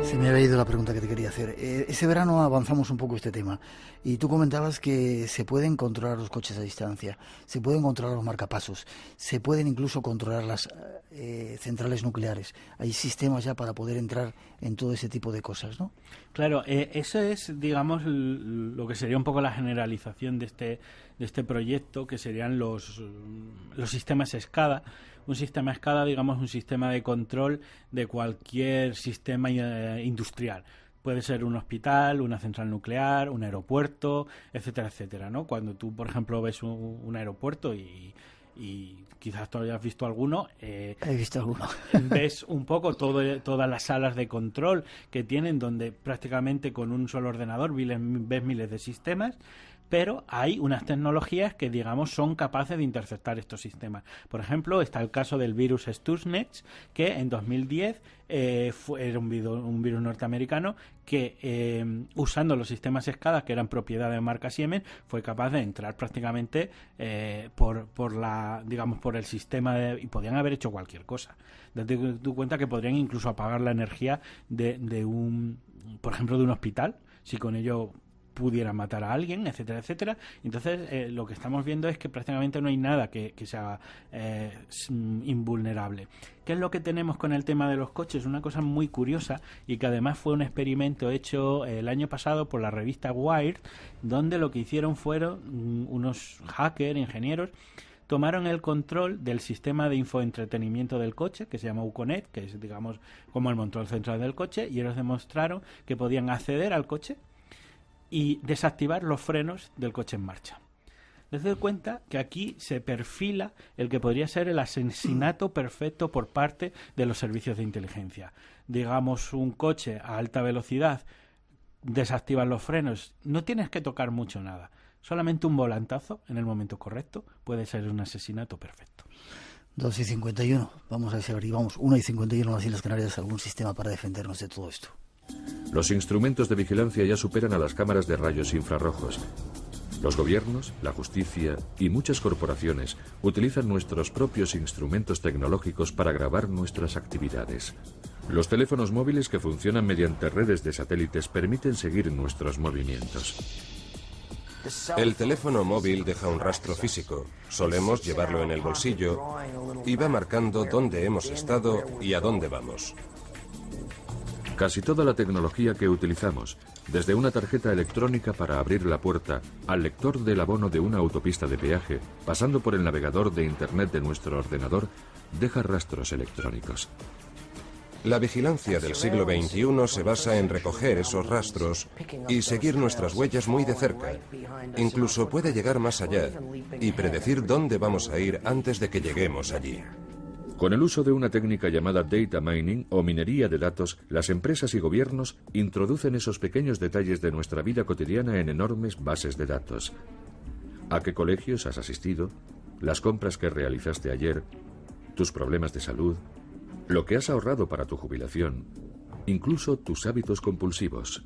[SPEAKER 1] Se me había ido la pregunta que te quería hacer. Ese verano avanzamos un poco este tema y tú comentabas que se pueden controlar los coches a distancia, se pueden controlar los marcapasos, se pueden incluso controlar centrales nucleares. Hay sistemas ya para poder entrar en todo ese tipo de cosas, ¿no?
[SPEAKER 4] Claro, eso es, digamos, lo que sería un poco la generalización de este proyecto, que serían los sistemas SCADA. Un sistema SCADA, digamos, un sistema de control de cualquier sistema industrial. Puede ser un hospital, una central nuclear, un aeropuerto, etcétera, etcétera, ¿no? Cuando tú, por ejemplo, ves un aeropuerto y quizás tú hayas visto alguno,
[SPEAKER 1] he visto alguno.
[SPEAKER 4] Ves un poco todas las salas de control que tienen, donde prácticamente con un solo ordenador ves miles de sistemas, pero hay unas tecnologías que, digamos, son capaces de interceptar estos sistemas. Por ejemplo, está el caso del virus Stuxnet, que en 2010 era un virus norteamericano que, usando los sistemas SCADA, que eran propiedad de marca Siemens, fue capaz de entrar prácticamente por el sistema y podían haber hecho cualquier cosa. Date tu cuenta que podrían incluso apagar la energía por ejemplo, de un hospital, si con ello pudiera matar a alguien, etcétera, etcétera. Entonces, lo que estamos viendo es que prácticamente no hay nada que sea invulnerable. ¿Qué es lo que tenemos con el tema de los coches? Una cosa muy curiosa, y que además fue un experimento hecho el año pasado por la revista Wired, donde lo que hicieron fueron unos hackers, ingenieros, tomaron el control del sistema de infoentretenimiento del coche, que se llama Uconet, que es, digamos, como el control central del coche, y ellos demostraron que podían acceder al coche y desactivar los frenos del coche en marcha. Les doy cuenta que aquí se perfila el que podría ser el asesinato perfecto por parte de los servicios de inteligencia. Digamos, un coche a alta velocidad, desactivan los frenos, no tienes que tocar mucho nada, solamente un volantazo en el momento correcto puede ser un asesinato perfecto.
[SPEAKER 1] 2:51, vamos a ver si averiguamos 1:51 en las Islas Canarias, algún sistema para defendernos de todo esto.
[SPEAKER 9] Los instrumentos de vigilancia ya superan a las cámaras de rayos infrarrojos. Los gobiernos, la justicia y muchas corporaciones utilizan nuestros propios instrumentos tecnológicos para grabar nuestras actividades. Los teléfonos móviles que funcionan mediante redes de satélites permiten seguir nuestros movimientos.
[SPEAKER 10] El teléfono móvil deja un rastro físico. Solemos llevarlo en el bolsillo y va marcando dónde hemos estado y a dónde vamos.
[SPEAKER 9] Casi toda la tecnología que utilizamos, desde una tarjeta electrónica para abrir la puerta al lector del abono de una autopista de peaje, pasando por el navegador de Internet de nuestro ordenador, deja rastros electrónicos.
[SPEAKER 10] La vigilancia del siglo XXI se basa en recoger esos rastros y seguir nuestras huellas muy de cerca. Incluso puede llegar más allá y predecir dónde vamos a ir antes de que lleguemos allí.
[SPEAKER 9] Con el uso de una técnica llamada data mining o minería de datos, las empresas y gobiernos introducen esos pequeños detalles de nuestra vida cotidiana en enormes bases de datos. ¿A qué colegios has asistido? Las compras que realizaste ayer, tus problemas de salud, lo que has ahorrado para tu jubilación, incluso tus hábitos compulsivos.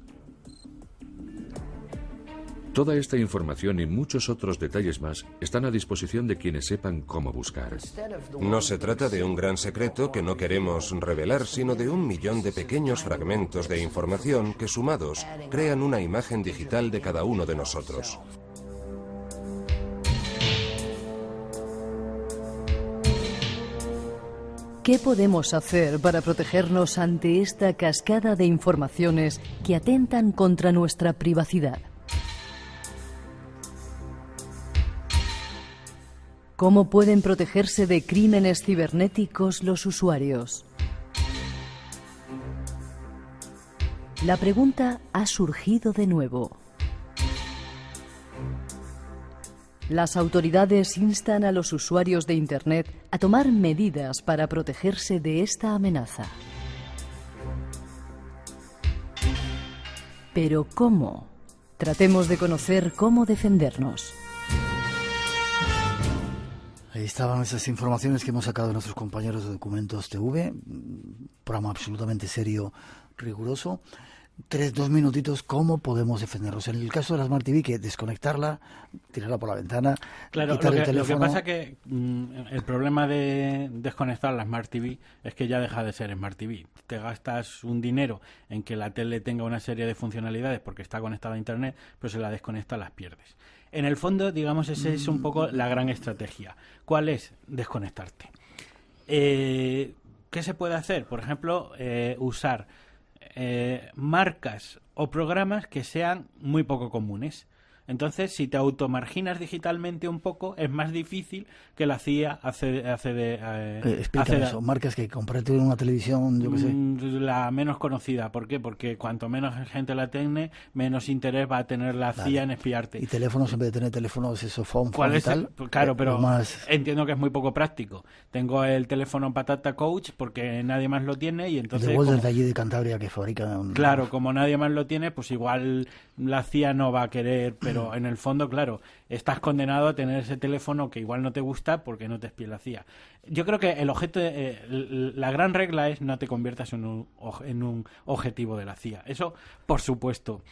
[SPEAKER 9] Toda esta información y muchos otros detalles más están a disposición de quienes sepan cómo buscar.
[SPEAKER 10] No se trata de un gran secreto que no queremos revelar, sino de 1 millón de pequeños fragmentos de información que, sumados, crean una imagen digital de cada uno de nosotros.
[SPEAKER 2] ¿Qué podemos hacer para protegernos ante esta cascada de informaciones que atentan contra nuestra privacidad? ¿Cómo pueden protegerse de crímenes cibernéticos los usuarios? La pregunta ha surgido de nuevo. Las autoridades instan a los usuarios de Internet a tomar medidas para protegerse de esta amenaza. ¿Pero cómo? Tratemos de conocer cómo defendernos.
[SPEAKER 1] Ahí estaban esas informaciones que hemos sacado de nuestros compañeros de Documentos TV, programa absolutamente serio, riguroso. 2 minutitos, ¿cómo podemos defendernos? En el caso de la Smart TV, que desconectarla, tirarla por la ventana,
[SPEAKER 4] claro,
[SPEAKER 1] quitar el teléfono.
[SPEAKER 4] Lo que pasa es que el problema de desconectar la Smart TV es que ya deja de ser Smart TV. Te gastas un dinero en que la tele tenga una serie de funcionalidades porque está conectada a Internet, pero si la desconectas las pierdes. En el fondo, digamos, esa es un poco la gran estrategia. ¿Cuál es? Desconectarte. ¿Qué se puede hacer? Por ejemplo, usar marcas o programas que sean muy poco comunes. Entonces, si te automarginas digitalmente un poco, es más difícil que la CIA
[SPEAKER 1] explícame eso, marcas que comprarte una televisión, yo qué sé.
[SPEAKER 4] La menos conocida. ¿Por qué? Porque cuanto menos gente la tenga, menos interés va a tener la CIA en espiarte.
[SPEAKER 1] Y teléfonos, en vez de tener teléfonos, eso, phone y tal.
[SPEAKER 4] Claro, pero entiendo que es muy poco práctico. Tengo el teléfono Patata Coach porque nadie más lo tiene y entonces...
[SPEAKER 1] de allí de Cantabria que fabrican...
[SPEAKER 4] Claro, como nadie más lo tiene, pues igual la CIA no va a querer, pero en el fondo, claro, estás condenado a tener ese teléfono que igual no te gusta porque no te espía la CIA. Yo creo que el objeto, la gran regla es no te conviertas en un objetivo de la CIA. Eso, por supuesto.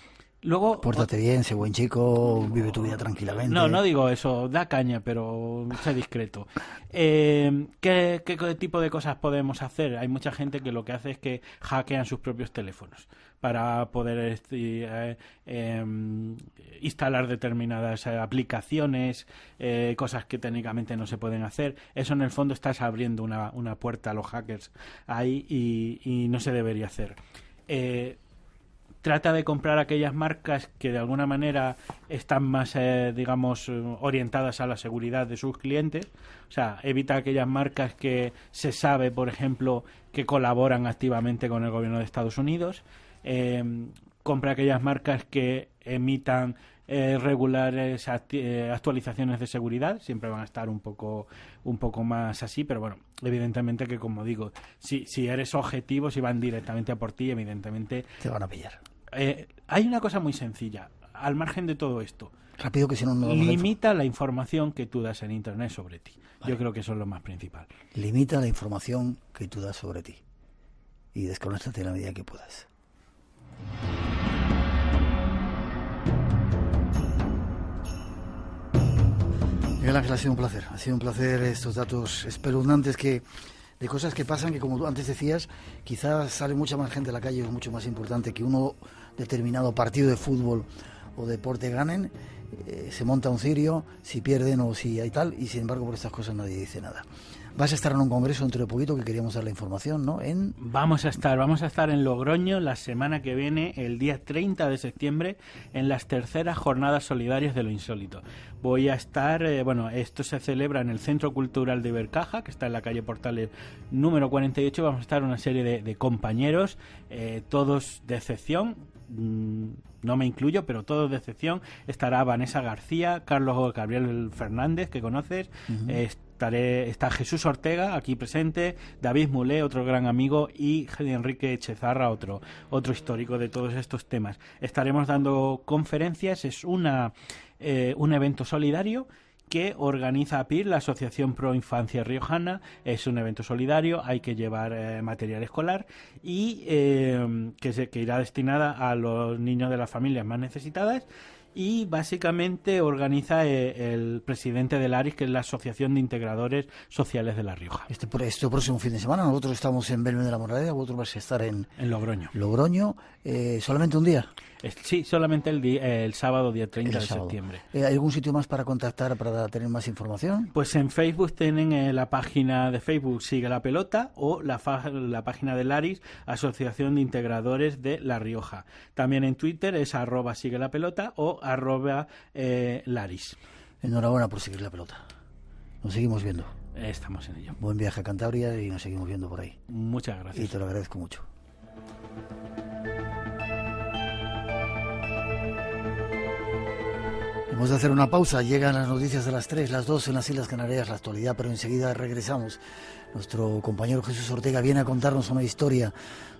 [SPEAKER 4] Luego,
[SPEAKER 1] pórtate bien, sé buen chico, vive tu vida tranquilamente.
[SPEAKER 4] No digo eso, da caña, pero sé discreto. ¿Qué tipo de cosas podemos hacer? Hay mucha gente que lo que hace es que hackean sus propios teléfonos para poder instalar determinadas aplicaciones, cosas que técnicamente no se pueden hacer. Eso en el fondo estás abriendo una puerta a los hackers ahí y no se debería hacer. Trata de comprar aquellas marcas que de alguna manera están más, digamos, orientadas a la seguridad de sus clientes. O sea, evita aquellas marcas que se sabe, por ejemplo, que colaboran activamente con el gobierno de Estados Unidos. Compra aquellas marcas que emitan regulares actualizaciones de seguridad. Siempre van a estar un poco más así, pero bueno, evidentemente que, como digo, si eres objetivo, si van directamente a por ti, evidentemente
[SPEAKER 1] te van a pillar.
[SPEAKER 4] Hay una cosa muy sencilla, al margen de todo esto.
[SPEAKER 1] Rápido, que si no...
[SPEAKER 4] Limita la información que tú das en Internet sobre ti.
[SPEAKER 1] Vale.
[SPEAKER 4] Yo creo que eso es lo más principal.
[SPEAKER 1] Limita la información que tú das sobre ti. Y desconéctate en la medida que puedas. Miguel Ángel, ha sido un placer. Ha sido un placer estos datos espeluznantes de cosas que pasan, que como tú antes decías, quizás sale mucha más gente a la calle, es mucho más importante que uno determinado partido de fútbol o deporte ganen, se monta un cirio, si pierden o si hay tal, y sin embargo por estas cosas nadie dice nada. Vas a estar en un congreso dentro de poquito, que queríamos dar la información, ¿no? Vamos a estar en Logroño la semana que viene, el día 30 de septiembre, en las terceras jornadas solidarias de lo insólito. Voy a estar, esto se celebra en el Centro Cultural de Ibercaja, que está en la calle Portales número 48. Vamos a estar una serie de compañeros, todos de excepción. No me incluyo, pero todos de excepción. Estará Vanessa García, Carlos Gabriel Fernández, que conoces, está Jesús Ortega, aquí presente, David Mulé, otro gran amigo, y Enrique Echezarra, otro histórico de todos estos temas. Estaremos dando conferencias, es un evento solidario que organiza APIR, la Asociación Pro Infancia Riojana. Es un evento solidario, hay que llevar material escolar y que irá destinada a los niños de las familias más necesitadas. Y básicamente organiza el presidente del ARIS, que es la Asociación de Integradores Sociales de La Rioja. Este próximo fin de semana nosotros estamos en Belmez de la Moraleda, vosotros vais a estar en Logroño. Logroño, ¿solamente un día? Sí, solamente el sábado, día 30 de septiembre. ¿Hay algún sitio más para contactar, para tener más información? Pues en Facebook tienen la página de Facebook Sigue la Pelota, o la página del ARIS, Asociación de Integradores de La Rioja. También en Twitter es @SigueLaPelota o @Laris. Enhorabuena por seguir la pelota. Nos seguimos viendo. Estamos en ello. Buen viaje a Cantabria y nos seguimos viendo por ahí. Muchas gracias. Y te lo agradezco mucho. Vamos a hacer una pausa. Llegan las noticias de las 3, las 2 en las Islas Canarias, la actualidad, pero enseguida regresamos. Nuestro compañero Jesús Ortega viene a contarnos una historia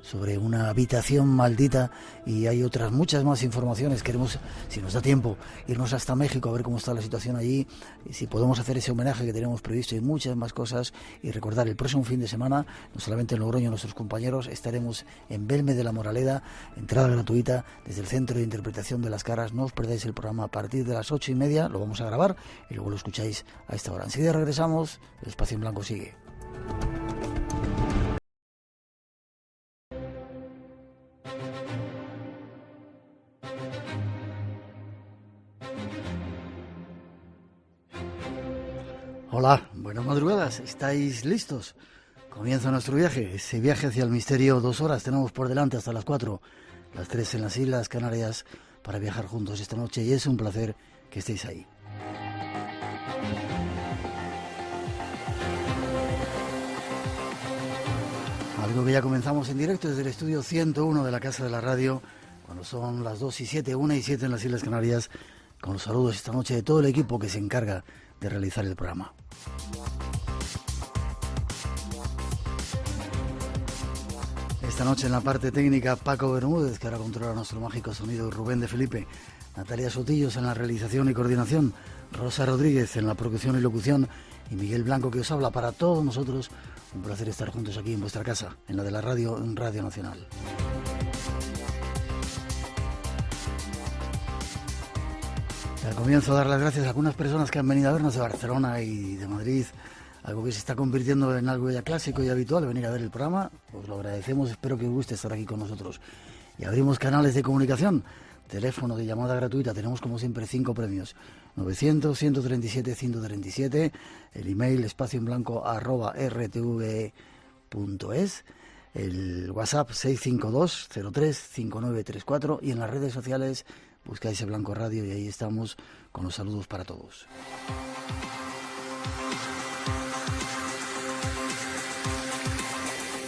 [SPEAKER 1] sobre una habitación maldita, y hay otras muchas más informaciones. Queremos, si nos da tiempo, irnos hasta México a ver cómo está la situación allí, y si podemos hacer ese homenaje que tenemos previsto, y muchas más cosas. Y recordar, el próximo fin de semana, no solamente en Logroño, nuestros compañeros, estaremos en Belmez de la Moraleda, entrada gratuita desde el Centro de Interpretación de las Caras. No os perdáis el programa a partir de las 8:30, lo vamos a grabar y luego lo escucháis a esta hora. Enseguida regresamos, el Espacio en Blanco sigue. Hola, buenas madrugadas, ¿estáis listos? Comienza nuestro viaje, ese viaje hacia el misterio. 2 horas tenemos por delante hasta las 4, las 3 en las Islas Canarias, para viajar juntos esta noche, y es un placer que estéis ahí. Algo que ya comenzamos en directo desde el estudio 101 de la Casa de la Radio, cuando son las 2 y 7, 1 y 7 en las Islas Canarias, con los saludos esta noche de todo el equipo que se encarga de realizar el programa. Esta noche en la parte técnica Paco Bermúdez, que ahora controla nuestro mágico sonido, Rubén de Felipe, Natalia Sotillos en la realización y coordinación, Rosa Rodríguez en la producción y locución, y Miguel Blanco que os habla. Para todos nosotros, un placer estar juntos aquí en vuestra casa, en la de la radio, en Radio Nacional. Al comienzo, dar las gracias a algunas personas que han venido a vernos de Barcelona y de Madrid, algo que se está convirtiendo en algo ya clásico y habitual, venir a ver el programa. Os lo agradecemos, espero que os guste estar aquí con nosotros. Y abrimos canales de comunicación, teléfono de llamada gratuita, tenemos como siempre 5 premios, 900-137-137, el email espacioenblanco@rtve.es, el WhatsApp 652-03-5934, y en las redes sociales buscáis Blanco Radio y ahí estamos con los saludos para todos.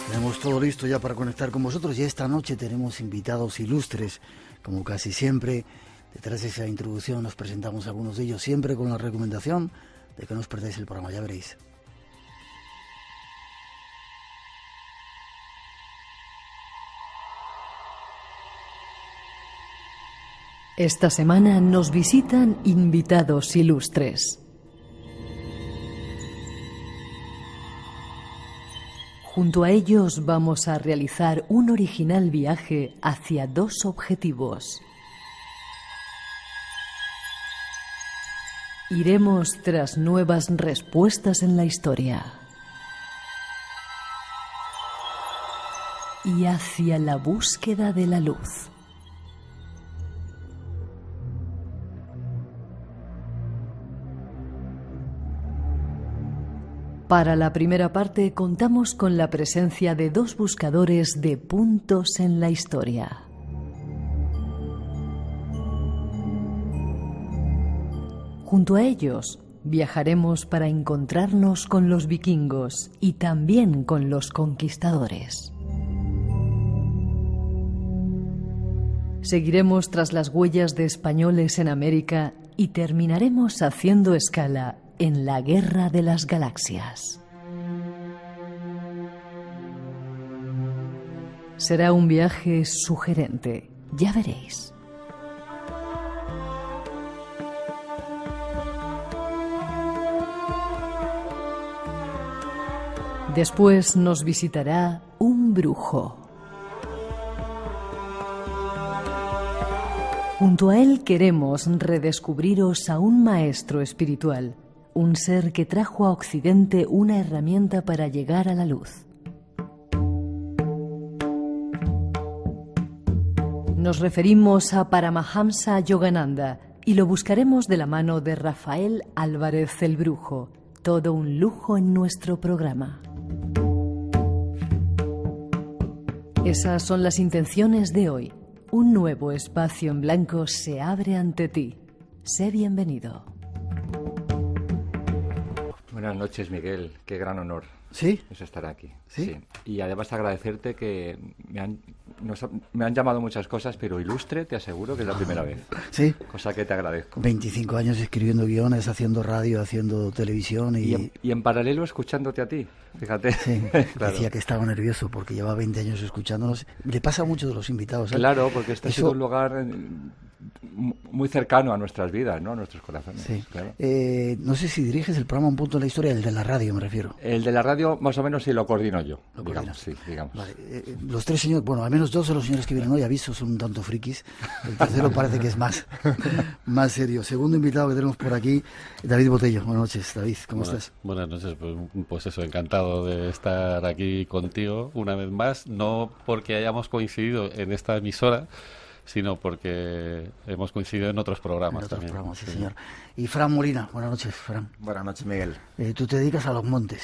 [SPEAKER 1] Tenemos todo listo ya para conectar con vosotros, y esta noche tenemos invitados ilustres, como casi siempre. Detrás de esa introducción nos presentamos a algunos de ellos, siempre con la recomendación de que no os perdáis el programa, ya veréis.
[SPEAKER 2] Esta semana nos visitan invitados ilustres. Junto a ellos vamos a realizar un original viaje hacia 2 objetivos. Iremos tras nuevas respuestas en la historia y hacia la búsqueda de la luz. Para la primera parte contamos con la presencia de 2 buscadores de puntos en la historia. Junto a ellos viajaremos para encontrarnos con los vikingos y también con los conquistadores. Seguiremos tras las huellas de españoles en América y terminaremos haciendo escala en la Guerra de las Galaxias. Será un viaje sugerente, ya veréis. Después nos visitará un brujo. Junto a él queremos redescubriros a un maestro espiritual, un ser que trajo a Occidente una herramienta para llegar a la luz. Nos referimos a Paramahamsa Yogananda y lo buscaremos de la mano de Rafael Álvarez el Brujo. Todo un lujo en nuestro programa. Esas son las intenciones de hoy. Un nuevo espacio en blanco se abre ante ti. Sé bienvenido.
[SPEAKER 11] Buenas noches, Miguel. Qué gran honor.
[SPEAKER 1] ¿Sí?
[SPEAKER 11] Es estar aquí.
[SPEAKER 1] ¿Sí?
[SPEAKER 11] Y además agradecerte que me han llamado muchas cosas, pero ilustre te aseguro que es la primera vez.
[SPEAKER 1] Sí.
[SPEAKER 11] Cosa que te agradezco.
[SPEAKER 1] 25 años escribiendo guiones, haciendo radio, haciendo televisión y
[SPEAKER 11] en paralelo escuchándote a ti, fíjate.
[SPEAKER 1] Sí,
[SPEAKER 11] claro.
[SPEAKER 1] Decía que estaba nervioso porque lleva 20 años escuchándonos. Le pasa a muchos de los invitados, ¿sabes?
[SPEAKER 11] Claro, porque este ha sido un lugar muy cercano a nuestras vidas, ¿no? A nuestros corazones.
[SPEAKER 1] Sí.
[SPEAKER 11] Claro.
[SPEAKER 1] No sé si diriges el programa Un Punto en la Historia, el de la radio me refiero.
[SPEAKER 11] El de la radio más o menos sí lo coordino yo, digamos.
[SPEAKER 1] Vale. Los 3 señores, bueno, al menos 2 de los señores que vienen hoy, aviso, son un tanto frikis. El tercero parece que es más serio. Segundo invitado que tenemos por aquí, David Botello. Buenas noches, David, ¿cómo estás?
[SPEAKER 12] Buenas noches, pues eso, encantado de estar aquí contigo una vez más, no porque hayamos coincidido en esta emisora, sino porque hemos coincidido en otros programas también.
[SPEAKER 1] Sí, señor. Y Fran Molina, buenas noches, Fran.
[SPEAKER 13] Buenas noches, Miguel.
[SPEAKER 1] Tú te dedicas a los montes.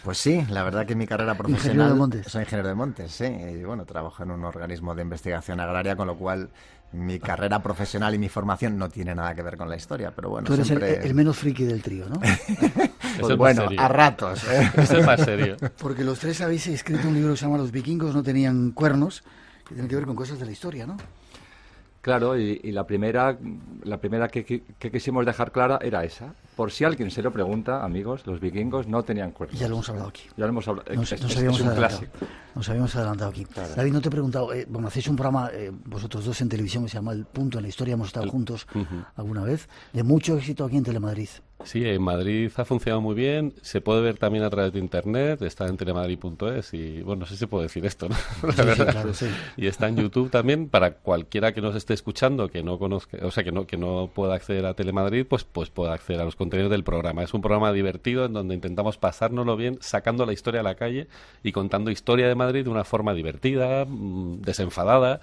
[SPEAKER 13] Pues sí, la verdad que mi carrera profesional...
[SPEAKER 1] Ingeniero de montes.
[SPEAKER 13] Soy ingeniero de montes, sí. Y bueno, trabajo en un organismo de investigación agraria, con lo cual mi carrera profesional y mi formación no tiene nada que ver con la historia, pero bueno,
[SPEAKER 1] tú eres
[SPEAKER 13] siempre...
[SPEAKER 1] el menos friki del trío, ¿no?
[SPEAKER 13] Pues bueno, a ratos.
[SPEAKER 12] Eso es más serio.
[SPEAKER 1] Porque los tres habéis escrito un libro que se llama Los vikingos no tenían cuernos, que tiene que ver con cosas de la historia, ¿no?
[SPEAKER 11] Claro, y la primera que quisimos dejar clara era esa. Por si alguien se lo pregunta, amigos, los vikingos no tenían cuernos.
[SPEAKER 1] Ya lo hemos hablado aquí.
[SPEAKER 11] Ya lo hemos hablado.
[SPEAKER 1] Nos
[SPEAKER 11] es
[SPEAKER 1] habíamos
[SPEAKER 11] un
[SPEAKER 1] adelantado.
[SPEAKER 11] clásico.
[SPEAKER 1] Nos habíamos adelantado aquí. Claro. David, no te he preguntado, bueno, hacéis un programa, vosotros dos en televisión, que se llama El Punto en la Historia, hemos estado juntos alguna vez, de mucho éxito aquí en Telemadrid.
[SPEAKER 12] Sí, en Madrid ha funcionado muy bien, se puede ver también a través de internet, está en telemadrid.es y bueno, no sé si se puede decir esto, ¿no?
[SPEAKER 1] Sí, claro, sí.
[SPEAKER 12] Y está en YouTube también para cualquiera que nos esté escuchando, que no conozca, o sea, que no pueda acceder a Telemadrid, pues pueda acceder a los contenidos del programa. Es un programa divertido en donde intentamos pasárnoslo bien, sacando la historia a la calle y contando historia de Madrid de una forma divertida, desenfadada,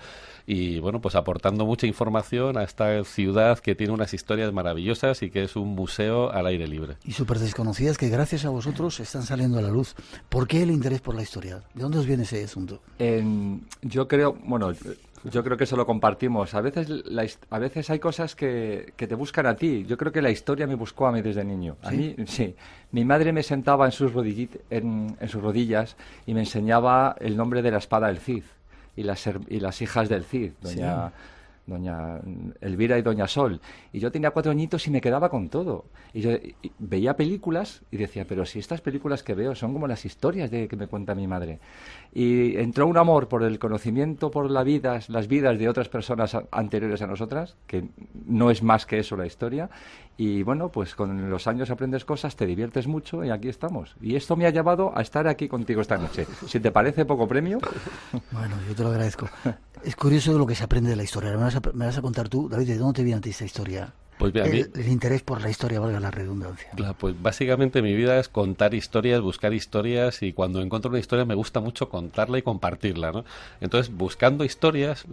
[SPEAKER 12] y bueno, pues aportando mucha información a esta ciudad que tiene unas historias maravillosas y que es un museo al aire libre.
[SPEAKER 1] Y súper desconocidas que gracias a vosotros están saliendo a la luz. ¿Por qué el interés por la historia? ¿De dónde os viene ese asunto?
[SPEAKER 11] Yo creo que eso lo compartimos. A veces hay cosas que te buscan a ti. Yo creo que la historia me buscó a mí desde niño. ¿Sí? A mí, sí. Mi madre me sentaba en sus rodillas y me enseñaba el nombre de la espada del Cid y las hijas del Cid, doña Elvira y doña Sol. Y yo tenía 4 añitos y me quedaba con todo. Y yo veía películas y decía, pero si estas películas que veo son como las historias que me cuenta mi madre. Y entró un amor por el conocimiento, por las vidas de otras personas anteriores a nosotras, que no es más que eso la historia. Y bueno, pues con los años aprendes cosas, te diviertes mucho y aquí estamos. Y esto me ha llevado a estar aquí contigo esta noche. Si te parece poco premio...
[SPEAKER 1] Bueno, yo te lo agradezco. Es curioso lo que se aprende de la historia. Me vas a contar tú, David, ¿de dónde te viene a ti esta historia?
[SPEAKER 12] Pues bien,
[SPEAKER 1] el interés por la historia, valga la redundancia.
[SPEAKER 12] Claro, pues básicamente mi vida es contar historias, buscar historias, y cuando encuentro una historia me gusta mucho contarla y compartirla, ¿no? Entonces, buscando historias,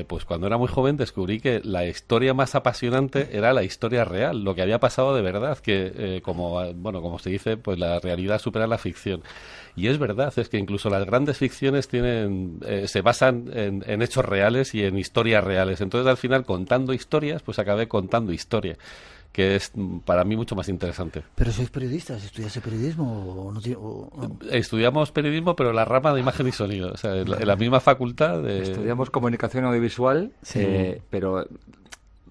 [SPEAKER 12] pues cuando era muy joven descubrí que la historia más apasionante era la historia real, lo que había pasado de verdad, que como se dice, pues la realidad supera la ficción. Y es verdad, es que incluso las grandes ficciones se basan en hechos reales y en historias reales. Entonces, al final, contando historias, pues acabé contando historia, que es para mí mucho más interesante.
[SPEAKER 1] ¿Pero sois periodistas? ¿Estudiaste periodismo o no?
[SPEAKER 12] Estudiamos periodismo, pero la rama de imagen y sonido. O sea, en la misma facultad.
[SPEAKER 11] Estudiamos comunicación audiovisual, pero...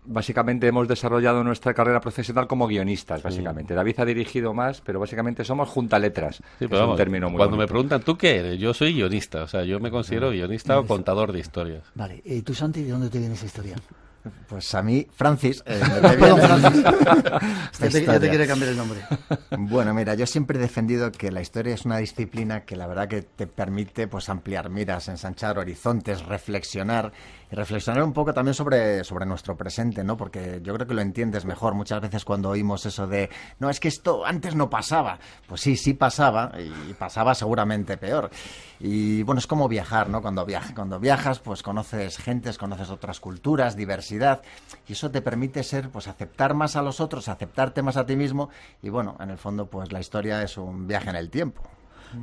[SPEAKER 11] Básicamente hemos desarrollado nuestra carrera profesional como guionistas, básicamente. David ha dirigido más, pero básicamente somos juntaletras. Sí, pero
[SPEAKER 12] vamos,
[SPEAKER 11] un término muy
[SPEAKER 12] cuando
[SPEAKER 11] bonito.
[SPEAKER 12] Me preguntan, ¿tú qué eres? Yo soy guionista, o sea, yo me considero guionista o contador de historias.
[SPEAKER 1] Vale, ¿y tú, Santi, de dónde te viene esa historia?
[SPEAKER 13] Pues a mí, Francis...
[SPEAKER 1] Perdón, Francis. Ya te quiere cambiar el nombre.
[SPEAKER 13] Bueno, mira, yo siempre he defendido que la historia es una disciplina que la verdad que te permite pues ampliar miras, ensanchar horizontes, reflexionar un poco también sobre nuestro presente, ¿no? Porque yo creo que lo entiendes mejor muchas veces cuando oímos eso de no, es que esto antes no pasaba. Pues sí pasaba, y pasaba seguramente peor. Y bueno, es como viajar, ¿no? Cuando viajas, pues conoces gentes, conoces otras culturas, diversidad, y eso te permite pues aceptar más a los otros, aceptarte más a ti mismo, y bueno, en el fondo, pues la historia es un viaje en el tiempo.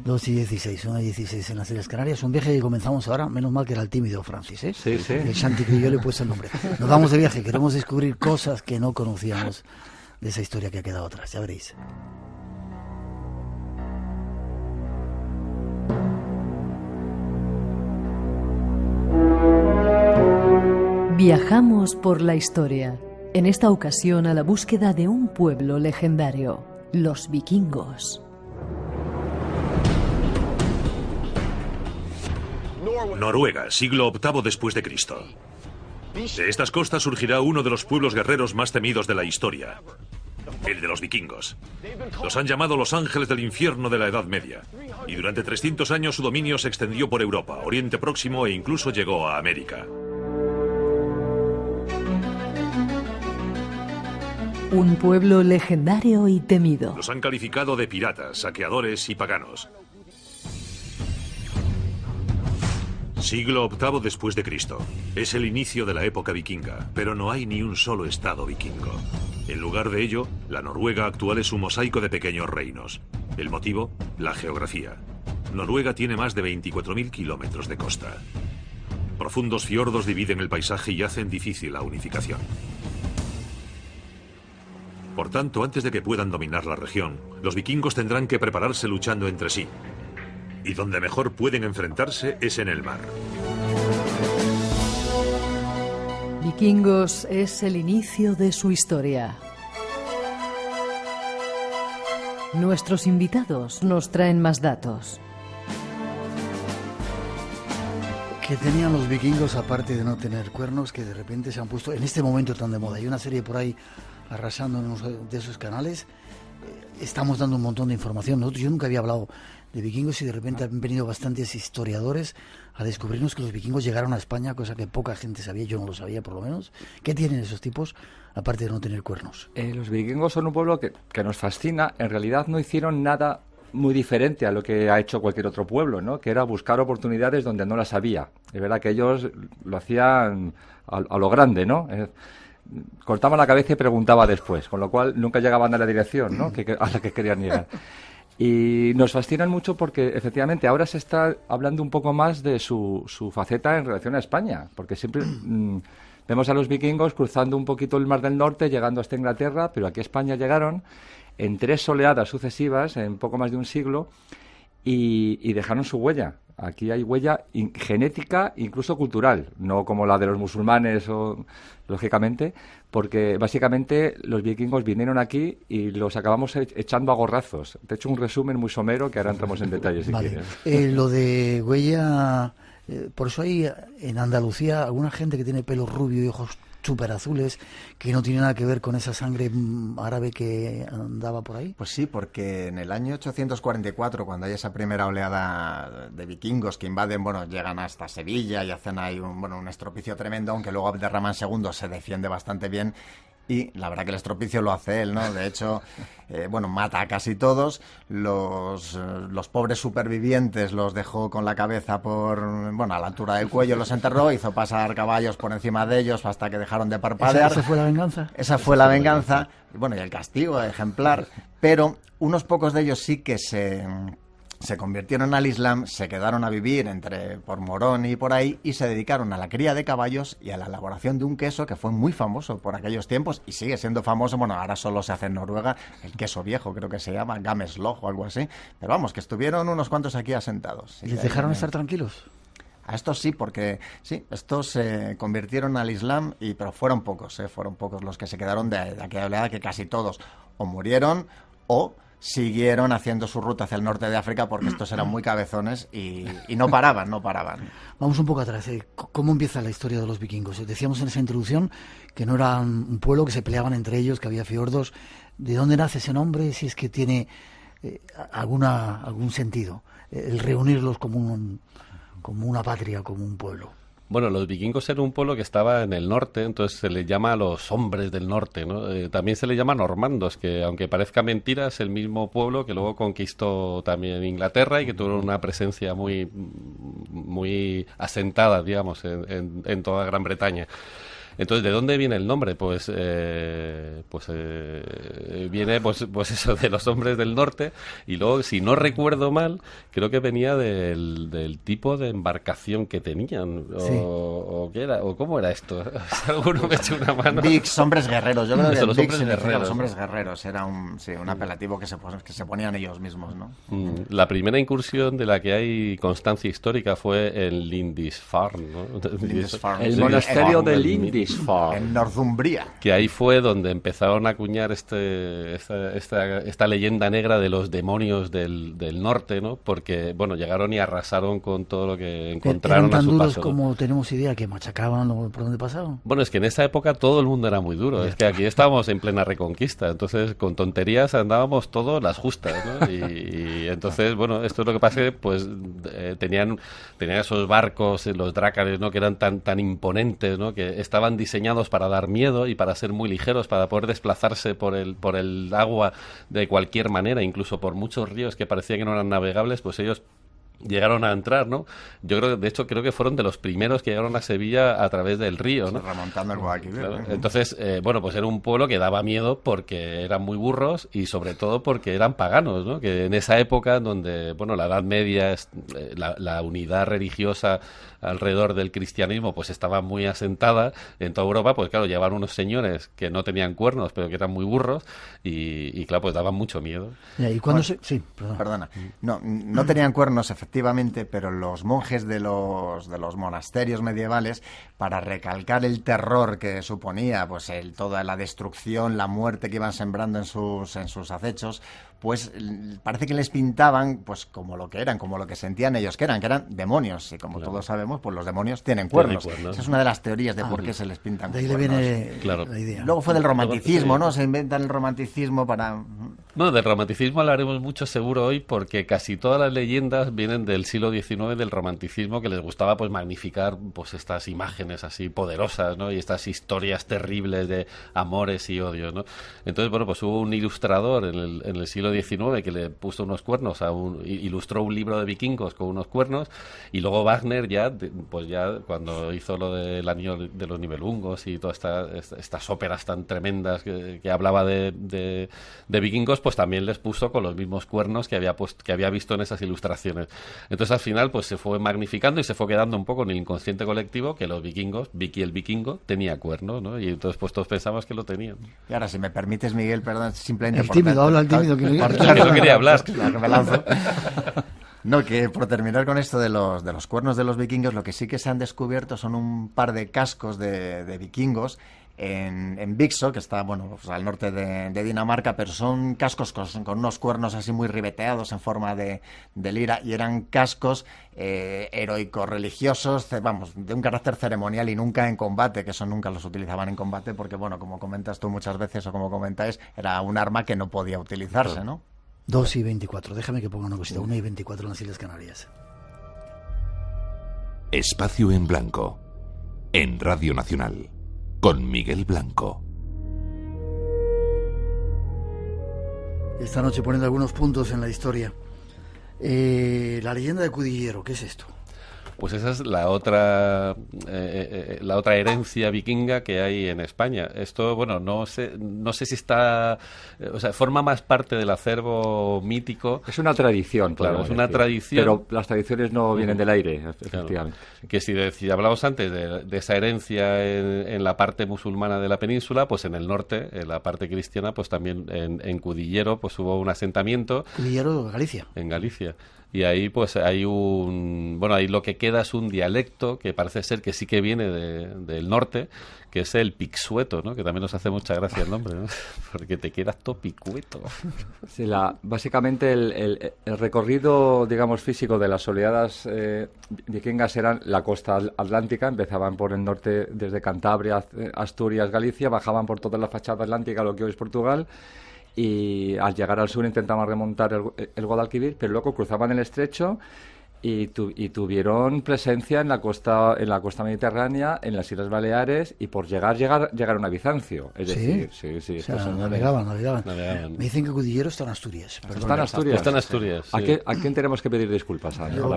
[SPEAKER 1] 2:16, 1:16 en las Islas Canarias, un viaje que comenzamos ahora, menos mal que era el tímido Francis, ¿eh?
[SPEAKER 11] Sí.
[SPEAKER 1] El Santi que yo le he puesto el nombre. Nos vamos de viaje, queremos descubrir cosas que no conocíamos de esa historia que ha quedado atrás, ya veréis.
[SPEAKER 2] Viajamos por la historia, en esta ocasión a la búsqueda de un pueblo legendario, los vikingos.
[SPEAKER 14] Noruega, siglo VIII después de Cristo. De estas costas surgirá uno de los pueblos guerreros más temidos de la historia, el de los vikingos. Los han llamado los ángeles del infierno de la Edad Media, y durante 300 años su dominio se extendió por Europa, Oriente Próximo e incluso llegó a América.
[SPEAKER 2] Un pueblo legendario y temido.
[SPEAKER 14] Los han calificado de piratas, saqueadores y paganos. Siglo VIII después de Cristo. Es el inicio de la época vikinga, pero no hay ni un solo estado vikingo. En lugar de ello, la Noruega actual es un mosaico de pequeños reinos. El motivo, la geografía. Noruega tiene más de 24.000 kilómetros de costa. Profundos fiordos dividen el paisaje y hacen difícil la unificación. Por tanto, antes de que puedan dominar la región, los vikingos tendrán que prepararse luchando entre sí. Y donde mejor pueden enfrentarse es en el mar.
[SPEAKER 2] Vikingos es el inicio de su historia. Nuestros invitados nos traen más datos.
[SPEAKER 1] ¿Qué tenían los vikingos aparte de no tener cuernos, que de repente se han puesto en este momento tan de moda? Hay una serie por ahí arrasando en uno de esos canales. Estamos dando un montón de información. Yo nunca había hablado de vikingos y de repente han venido bastantes historiadores a descubrirnos que los vikingos llegaron a España, cosa que poca gente sabía, yo no lo sabía por lo menos. ¿Qué tienen esos tipos, aparte de no tener cuernos?
[SPEAKER 11] Los vikingos son un pueblo que nos fascina. En realidad no hicieron nada muy diferente a lo que ha hecho cualquier otro pueblo, ¿no? Que era buscar oportunidades donde no las había. Es verdad que ellos lo hacían a lo grande, ¿no? Cortaban la cabeza y preguntaba después, con lo cual nunca llegaban a la dirección, ¿no? a la que querían llegar. Y nos fascinan mucho porque efectivamente ahora se está hablando un poco más de su faceta en relación a España, porque siempre vemos a los vikingos cruzando un poquito el Mar del Norte, llegando hasta Inglaterra, pero aquí a España llegaron en 3 oleadas sucesivas, en poco más de un siglo, y dejaron su huella. Aquí hay huella genética, incluso cultural, no como la de los musulmanes, lógicamente, porque básicamente los vikingos vinieron aquí y los acabamos echando a gorrazos. Te he hecho un resumen muy somero que ahora entramos en detalle si quieres.
[SPEAKER 1] Lo de huella, por eso hay en Andalucía alguna gente que tiene pelo rubio y ojos súper azules, que no tiene nada que ver con esa sangre árabe que andaba por ahí.
[SPEAKER 13] Pues sí, porque en el año 844, cuando hay esa primera oleada de vikingos que invaden, llegan hasta Sevilla y hacen ahí un estropicio tremendo, aunque luego Abderramán II se defiende bastante bien. Y la verdad que el estropicio lo hace él, ¿no? De hecho, mata a casi todos. Los pobres supervivientes los dejó con la cabeza a la altura del cuello, los enterró, hizo pasar caballos por encima de ellos hasta que dejaron de parpadear.
[SPEAKER 1] ¿Esa fue la venganza?
[SPEAKER 13] Esa fue la venganza. Y el castigo ejemplar. Pero unos pocos de ellos sí que se convirtieron al Islam, se quedaron a vivir por Morón y por ahí, y se dedicaron a la cría de caballos y a la elaboración de un queso que fue muy famoso por aquellos tiempos y sigue siendo famoso. Ahora solo se hace en Noruega, el queso viejo creo que se llama, Gamesloj o algo así, pero vamos, que estuvieron unos cuantos aquí asentados.
[SPEAKER 1] ¿Y les dejaron estar tranquilos?
[SPEAKER 13] A estos sí, porque sí, estos se convirtieron al Islam, pero fueron pocos los que se quedaron de aquella oleada, que casi todos o murieron o siguieron haciendo su ruta hacia el norte de África, porque estos eran muy cabezones y no paraban.
[SPEAKER 1] Vamos un poco atrás. ¿Cómo empieza la historia de los vikingos? Decíamos en esa introducción que no eran un pueblo, que se peleaban entre ellos, que había fiordos. ¿De dónde nace ese nombre? Si es que tiene algún sentido el reunirlos como una patria, como un pueblo.
[SPEAKER 12] Bueno, los vikingos eran un pueblo que estaba en el norte, entonces se les llama a los hombres del norte, ¿no? También se les llama normandos, que aunque parezca mentira, es el mismo pueblo que luego conquistó también Inglaterra y que tuvo una presencia muy, muy asentada, digamos, en toda Gran Bretaña. Entonces, ¿de dónde viene el nombre? Viene pues eso, de los hombres del norte, y luego, si no recuerdo mal, creo que venía del tipo de embarcación que tenían, o qué era, o cómo era esto. Alguno me echó una mano.
[SPEAKER 13] Viks, hombres guerreros. Yo creo que
[SPEAKER 12] los
[SPEAKER 13] hombres guerreros. Los hombres guerreros era un apelativo que se ponían ellos mismos, ¿no?
[SPEAKER 12] La primera incursión de la que hay constancia histórica fue en Lindisfarne, ¿no?
[SPEAKER 11] El monasterio de Lindisfarne.
[SPEAKER 13] En Northumbria.
[SPEAKER 12] Que ahí fue donde empezaron a acuñar esta leyenda negra de los demonios del norte, ¿no? Porque, llegaron y arrasaron con todo lo que encontraron
[SPEAKER 1] ¿Eran tan
[SPEAKER 12] a su
[SPEAKER 1] duros
[SPEAKER 12] paso, ¿no?
[SPEAKER 1] como tenemos idea, que machacaban por donde pasaban?
[SPEAKER 12] Bueno, es que en esa época todo el mundo era muy duro. Es que aquí estábamos en plena reconquista. Entonces, con tonterías andábamos todos las justas, ¿no? Y entonces, esto es lo que pasa, pues tenían esos barcos, los drácares, ¿no? Que eran tan imponentes, ¿no? Que estaban diseñados para dar miedo y para ser muy ligeros, para poder desplazarse por el agua de cualquier manera, incluso por muchos ríos que parecían que no eran navegables, pues ellos llegaron a entrar, ¿no? Yo creo, de hecho, creo que fueron de los primeros que llegaron a Sevilla a través del río, ¿no?
[SPEAKER 13] Remontando el Guadalquivir.
[SPEAKER 12] Claro. Entonces, bueno, pues era un pueblo que daba miedo porque eran muy burros y sobre todo porque eran paganos, ¿no? Que en esa época donde, bueno, la Edad Media, la unidad religiosa alrededor del cristianismo, pues estaba muy asentada en toda Europa, pues claro, llevaban unos señores que no tenían cuernos, pero que eran muy burros y claro, pues daban mucho miedo.
[SPEAKER 1] ¿Y cuándo Sí,
[SPEAKER 13] perdona. No tenían cuernos, efectivamente, pero los monjes de los monasterios medievales, para recalcar el terror que suponía pues toda la destrucción, la muerte que iban sembrando en sus acechos, pues parece que les pintaban pues como lo que eran, como lo que sentían ellos que eran demonios, y como todos sabemos, pues los demonios tienen cuernos. Esa es una de las teorías de por qué se les pintan
[SPEAKER 1] de ahí
[SPEAKER 13] cuernos.
[SPEAKER 1] Le viene la idea.
[SPEAKER 13] Luego fue del romanticismo, ¿no? Se inventan el romanticismo para...
[SPEAKER 12] Bueno, del romanticismo hablaremos mucho seguro hoy, porque casi todas las leyendas vienen del siglo XIX, del romanticismo, que les gustaba pues magnificar pues estas imágenes así poderosas, ¿no? Y estas historias terribles de amores y odios, ¿no? Entonces, bueno, pues hubo un ilustrador en el siglo XIX que le puso unos cuernos ilustró un libro de vikingos con unos cuernos, y luego Wagner ya cuando hizo lo del Anillo de los Nibelungos y todas estas óperas tan tremendas que hablaba de vikingos, pues también les puso con los mismos cuernos que había visto en esas ilustraciones. Entonces al final pues se fue magnificando y se fue quedando un poco en el inconsciente colectivo que los vikingos, Vicky el vikingo, tenía cuernos, ¿no? Y entonces pues todos pensamos que lo tenían.
[SPEAKER 13] Y ahora, si me permites, Miguel, perdón, simplemente...
[SPEAKER 1] El tímido, habla el tímido.
[SPEAKER 12] Que no quería hablar.
[SPEAKER 13] Claro, me lanzo. No, que por terminar con esto de los cuernos de los vikingos, lo que sí que se han descubierto son un par de cascos de vikingos en Vixo, que está pues al norte de Dinamarca, pero son cascos con unos cuernos así muy ribeteados en forma de lira, y eran cascos heroicos, religiosos, de un carácter ceremonial y nunca en combate, que eso nunca los utilizaban en combate porque, bueno, como comentas tú muchas veces o como comentáis, era un arma que no podía utilizarse, ¿no?
[SPEAKER 1] 2:24, déjame que ponga una cosita, 1:24 en las Islas Canarias.
[SPEAKER 8] Espacio en Blanco, en Radio Nacional, con Miguel Blanco.
[SPEAKER 1] Esta noche poniendo algunos puntos en la historia. La leyenda de Cudillero, ¿qué es esto?
[SPEAKER 12] Pues esa es la otra herencia vikinga que hay en España. Esto, bueno, no sé si está... O sea, forma más parte del acervo mítico.
[SPEAKER 11] Es una tradición,
[SPEAKER 12] claro, es una tradición.
[SPEAKER 11] Pero las tradiciones no vienen del aire, efectivamente.
[SPEAKER 12] Claro. Que si hablamos antes de esa herencia en la parte musulmana de la península, pues en el norte, en la parte cristiana, pues también en Cudillero, pues hubo un asentamiento.
[SPEAKER 1] Cudillero, Galicia.
[SPEAKER 12] En Galicia. Y ahí pues hay ahí lo que queda es un dialecto que parece ser que sí que viene del norte, que es el pixueto, ¿no? Que también nos hace mucha gracia el nombre, ¿no? Porque te quedas todo picueto.
[SPEAKER 11] Sí, básicamente el recorrido, digamos, físico de las oleadas vikingas eran la costa atlántica, empezaban por el norte desde Cantabria, Asturias, Galicia, bajaban por toda la fachada atlántica, lo que hoy es Portugal, y al llegar al sur intentaban remontar el Guadalquivir, pero luego cruzaban el estrecho y tuvieron presencia en la costa mediterránea, en las Islas Baleares, y por llegaron a Bizancio. Es decir, sí.
[SPEAKER 1] O sea, navegaban. Me dicen que Cudillero está en Asturias.
[SPEAKER 12] Está en Asturias.
[SPEAKER 11] Sí. ¿A quién tenemos que pedir disculpas?
[SPEAKER 12] A los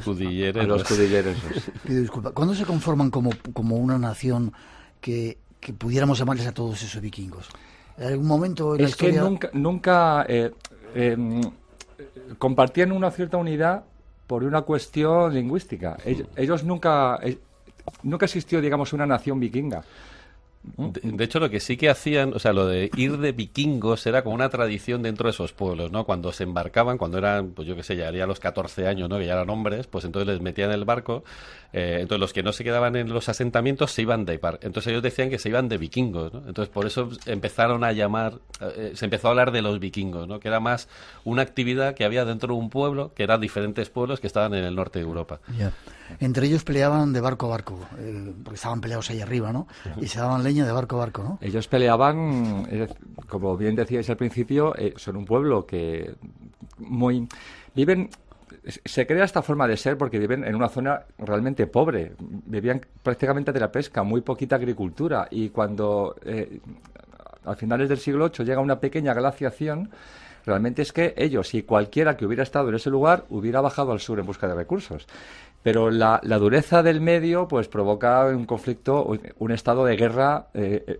[SPEAKER 12] cudilleros.
[SPEAKER 11] A los cudilleros.
[SPEAKER 1] Pido disculpas. ¿Cuándo se conforman como una nación que pudiéramos llamarles a todos esos vikingos? ¿En algún momento en la historia?
[SPEAKER 11] Es que nunca compartían una cierta unidad por una cuestión lingüística. Ellos nunca existió, digamos, una nación vikinga.
[SPEAKER 12] De hecho, lo que sí que hacían, o sea, lo de ir de vikingos era como una tradición dentro de esos pueblos, ¿no? Cuando se embarcaban, cuando eran, pues yo qué sé, ya haría los 14 años, ¿no? Que ya eran hombres, pues entonces les metían en el barco. Entonces los que no se quedaban en los asentamientos se iban de par. Entonces ellos decían que se iban de vikingos, ¿no? Entonces por eso empezaron a se empezó a hablar de los vikingos, ¿no? Que era más una actividad que había dentro de un pueblo, que eran diferentes pueblos que estaban en el norte de Europa.
[SPEAKER 1] Yeah. Entre ellos peleaban de barco a barco, porque estaban peleados ahí arriba, ¿no? Y se daban leña de barco a barco, ¿no?
[SPEAKER 11] Ellos peleaban, como bien decíais al principio, son un pueblo que viven... Se crea esta forma de ser porque viven en una zona realmente pobre. Vivían prácticamente de la pesca, muy poquita agricultura. Y cuando a finales del siglo VIII llega una pequeña glaciación, realmente es que ellos y cualquiera que hubiera estado en ese lugar hubiera bajado al sur en busca de recursos. Pero la dureza del medio pues provoca un conflicto, un estado de guerra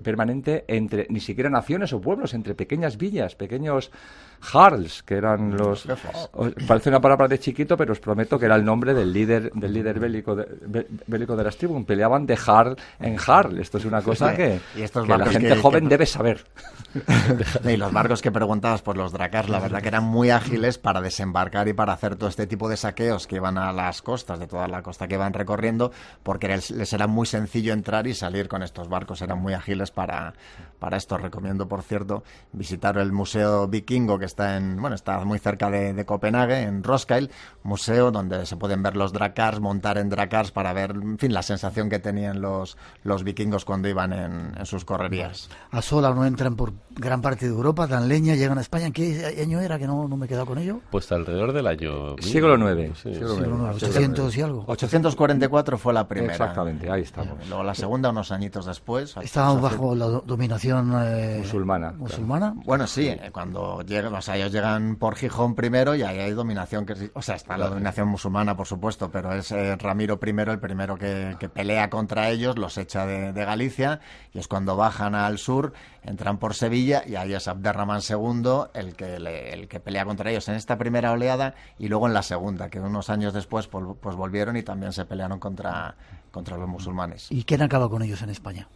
[SPEAKER 11] permanente entre ni siquiera naciones o pueblos, entre pequeñas villas, pequeños jarls, que eran los... Parece una palabra de chiquito, pero os prometo que era el nombre del líder bélico de las tribus. Peleaban de jarl en jarl. Esto es una cosa que la gente joven debe saber.
[SPEAKER 13] Y los barcos que preguntabas por los dracars, la verdad que eran muy ágiles para desembarcar y para hacer todo este tipo de saqueos que iban a las costas, de toda la costa que iban recorriendo, porque les era muy sencillo entrar y salir con estos barcos, eran muy ágiles para esto. Recomiendo, por cierto, visitar el Museo Vikingo, que está muy cerca de Copenhague, en Roskilde, museo donde se pueden ver los dracars, montar en dracars para ver, en fin, la sensación que tenían los vikingos cuando iban en sus correrías.
[SPEAKER 1] A sola no entran por gran parte de Europa, dan leña, llegan a España. ¿En qué año era que no me he quedado con ello?
[SPEAKER 12] Pues alrededor del año...
[SPEAKER 11] Siglo IX.
[SPEAKER 12] Sí.
[SPEAKER 1] Siglo IX, 800 y algo.
[SPEAKER 13] 844 fue la primera.
[SPEAKER 11] Exactamente, ahí estamos.
[SPEAKER 13] Luego la segunda, unos añitos después.
[SPEAKER 1] Estábamos bajo la dominación
[SPEAKER 11] musulmana.
[SPEAKER 1] ¿Musulmana?
[SPEAKER 13] Bueno, sí, cuando llegan, ellos llegan por Gijón primero y ahí hay dominación, está la dominación musulmana, por supuesto, pero es Ramiro I el primero que pelea contra ellos, los echa de Galicia, y es cuando bajan al sur, entran por Sevilla, y ahí es Abderramán II el que pelea contra ellos en esta primera oleada, y luego en la segunda, que unos años después pues volvieron y también se pelearon contra los musulmanes.
[SPEAKER 1] ¿Y quién acaba con ellos en España?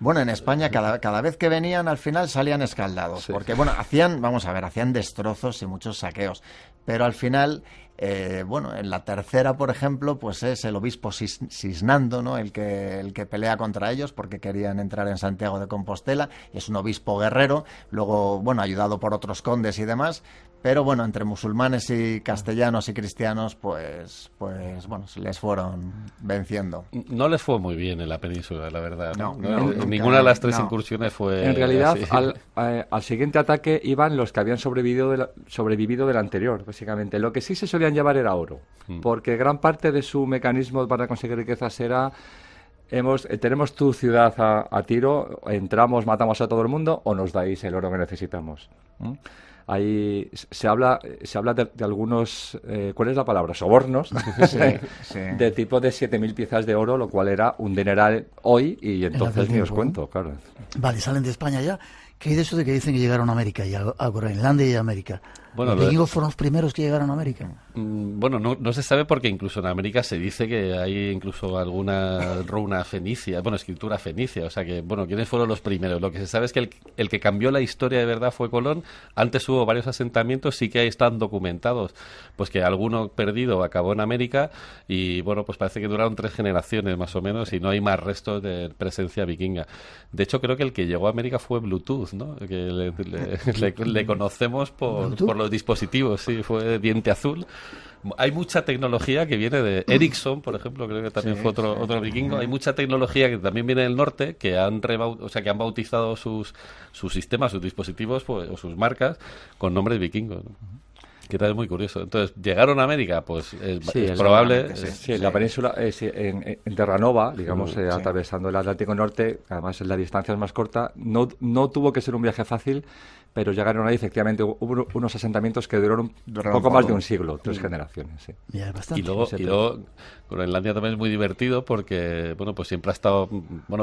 [SPEAKER 13] Bueno, en España cada vez que venían al final salían escaldados, porque hacían destrozos y muchos saqueos, pero al final, en la tercera, por ejemplo, pues es el obispo Sisnando, ¿no? el que pelea contra ellos porque querían entrar en Santiago de Compostela, y es un obispo guerrero, luego, ayudado por otros condes y demás, pero entre musulmanes y castellanos y cristianos, pues les fueron venciendo.
[SPEAKER 12] No les fue muy bien en la península, la verdad.
[SPEAKER 13] No,
[SPEAKER 12] ninguna de las tres incursiones fue...
[SPEAKER 11] En realidad, al siguiente ataque iban los que habían sobrevivido del anterior, básicamente. Lo que sí se solían llevar era oro, porque gran parte de su mecanismo para conseguir riquezas era... tenemos tu ciudad a tiro, entramos, matamos a todo el mundo, o nos dais el oro que necesitamos. Ahí se habla de algunos, ¿cuál es la palabra? Sobornos, de tipo de 7.000 piezas de oro, lo cual era un dineral hoy, y entonces ni os cuento, claro.
[SPEAKER 1] Vale, salen de España ya. ¿Qué hay de eso de que dicen que llegaron a América, y a Groenlandia y a América?
[SPEAKER 12] Bueno,
[SPEAKER 1] ¿Los vikingos fueron los primeros que llegaron a América?
[SPEAKER 12] Bueno, no se sabe, porque incluso en América se dice que hay incluso alguna runa fenicia, escritura fenicia, o sea que, ¿quiénes fueron los primeros? Lo que se sabe es que el que cambió la historia de verdad fue Colón. Antes hubo varios asentamientos, sí que ahí están documentados, pues que alguno perdido acabó en América, y pues parece que duraron 3 generaciones más o menos, y no hay más restos de presencia vikinga. De hecho, creo que el que llegó a América fue Bluetooth, ¿no? Que le conocemos por los dispositivos, sí, fue diente azul. Hay mucha tecnología que viene de Ericsson, por ejemplo, creo que también fue otro vikingo. Hay mucha tecnología que también viene del norte, que han bautizado sus sistemas, sus dispositivos, o sus marcas con nombres vikingos, ¿no? Que tal, es muy curioso. Entonces, ¿llegaron a América? Pues es probable.
[SPEAKER 11] Sí, la península, en Terranova, digamos, atravesando el Atlántico Norte, además la distancia es más corta, no tuvo que ser un viaje fácil, pero llegaron ahí, efectivamente, hubo unos asentamientos que duraron poco más de un siglo, 3 generaciones. Sí.
[SPEAKER 12] Y luego Groenlandia también es muy divertido porque, pues siempre ha estado,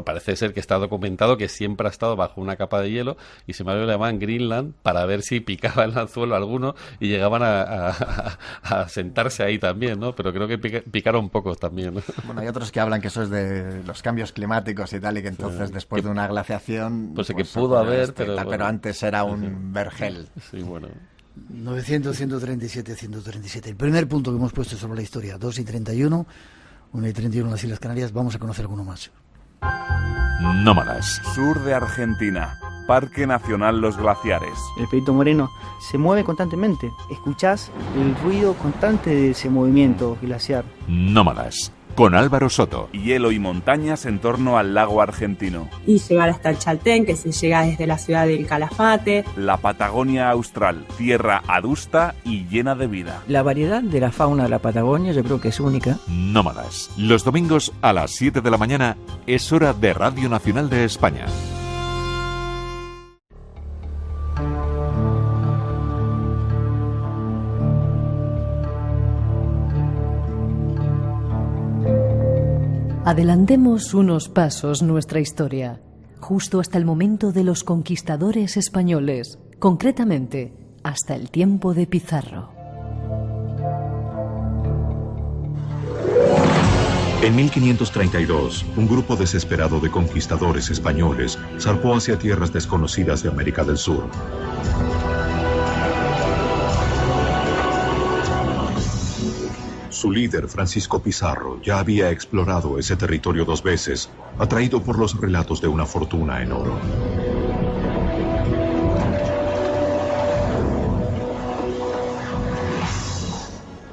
[SPEAKER 12] parece ser que está documentado que siempre ha estado bajo una capa de hielo, y se me le llamaban Greenland para ver si picaba el anzuelo alguno y llegaban a sentarse ahí también, ¿no? Pero creo que picaron pocos también, ¿no?
[SPEAKER 13] Hay otros que hablan que eso es de los cambios climáticos y tal, y que entonces después de una glaciación...
[SPEAKER 12] Pues que pudo haber,
[SPEAKER 13] pero antes era un vergel.
[SPEAKER 12] Sí,
[SPEAKER 1] 900, 137, 137. El primer punto que hemos puesto sobre la historia, 2:31, 1:31 en las Islas Canarias. Vamos a conocer alguno más.
[SPEAKER 5] Nómadas. Sur de Argentina. Parque Nacional Los Glaciares.
[SPEAKER 15] El Perito Moreno se mueve constantemente. Escuchás el ruido constante de ese movimiento glaciar.
[SPEAKER 8] Nómadas. Con Álvaro Soto.
[SPEAKER 5] Hielo y montañas en torno al lago argentino.
[SPEAKER 16] Y llegar hasta el Chaltén, que se llega desde la ciudad del Calafate.
[SPEAKER 5] La Patagonia austral, tierra adusta y llena de vida.
[SPEAKER 15] La variedad de la fauna de la Patagonia yo creo que es única.
[SPEAKER 8] Nómadas. Los domingos a las 7 de la mañana es hora de Radio Nacional de España.
[SPEAKER 2] Adelantemos unos pasos nuestra historia, justo hasta el momento de los conquistadores españoles, concretamente hasta el tiempo de Pizarro.
[SPEAKER 17] En 1532, un grupo desesperado de conquistadores españoles zarpó hacia tierras desconocidas de América del Sur. Su líder, Francisco Pizarro, ya había explorado ese territorio 2 veces, atraído por los relatos de una fortuna en oro.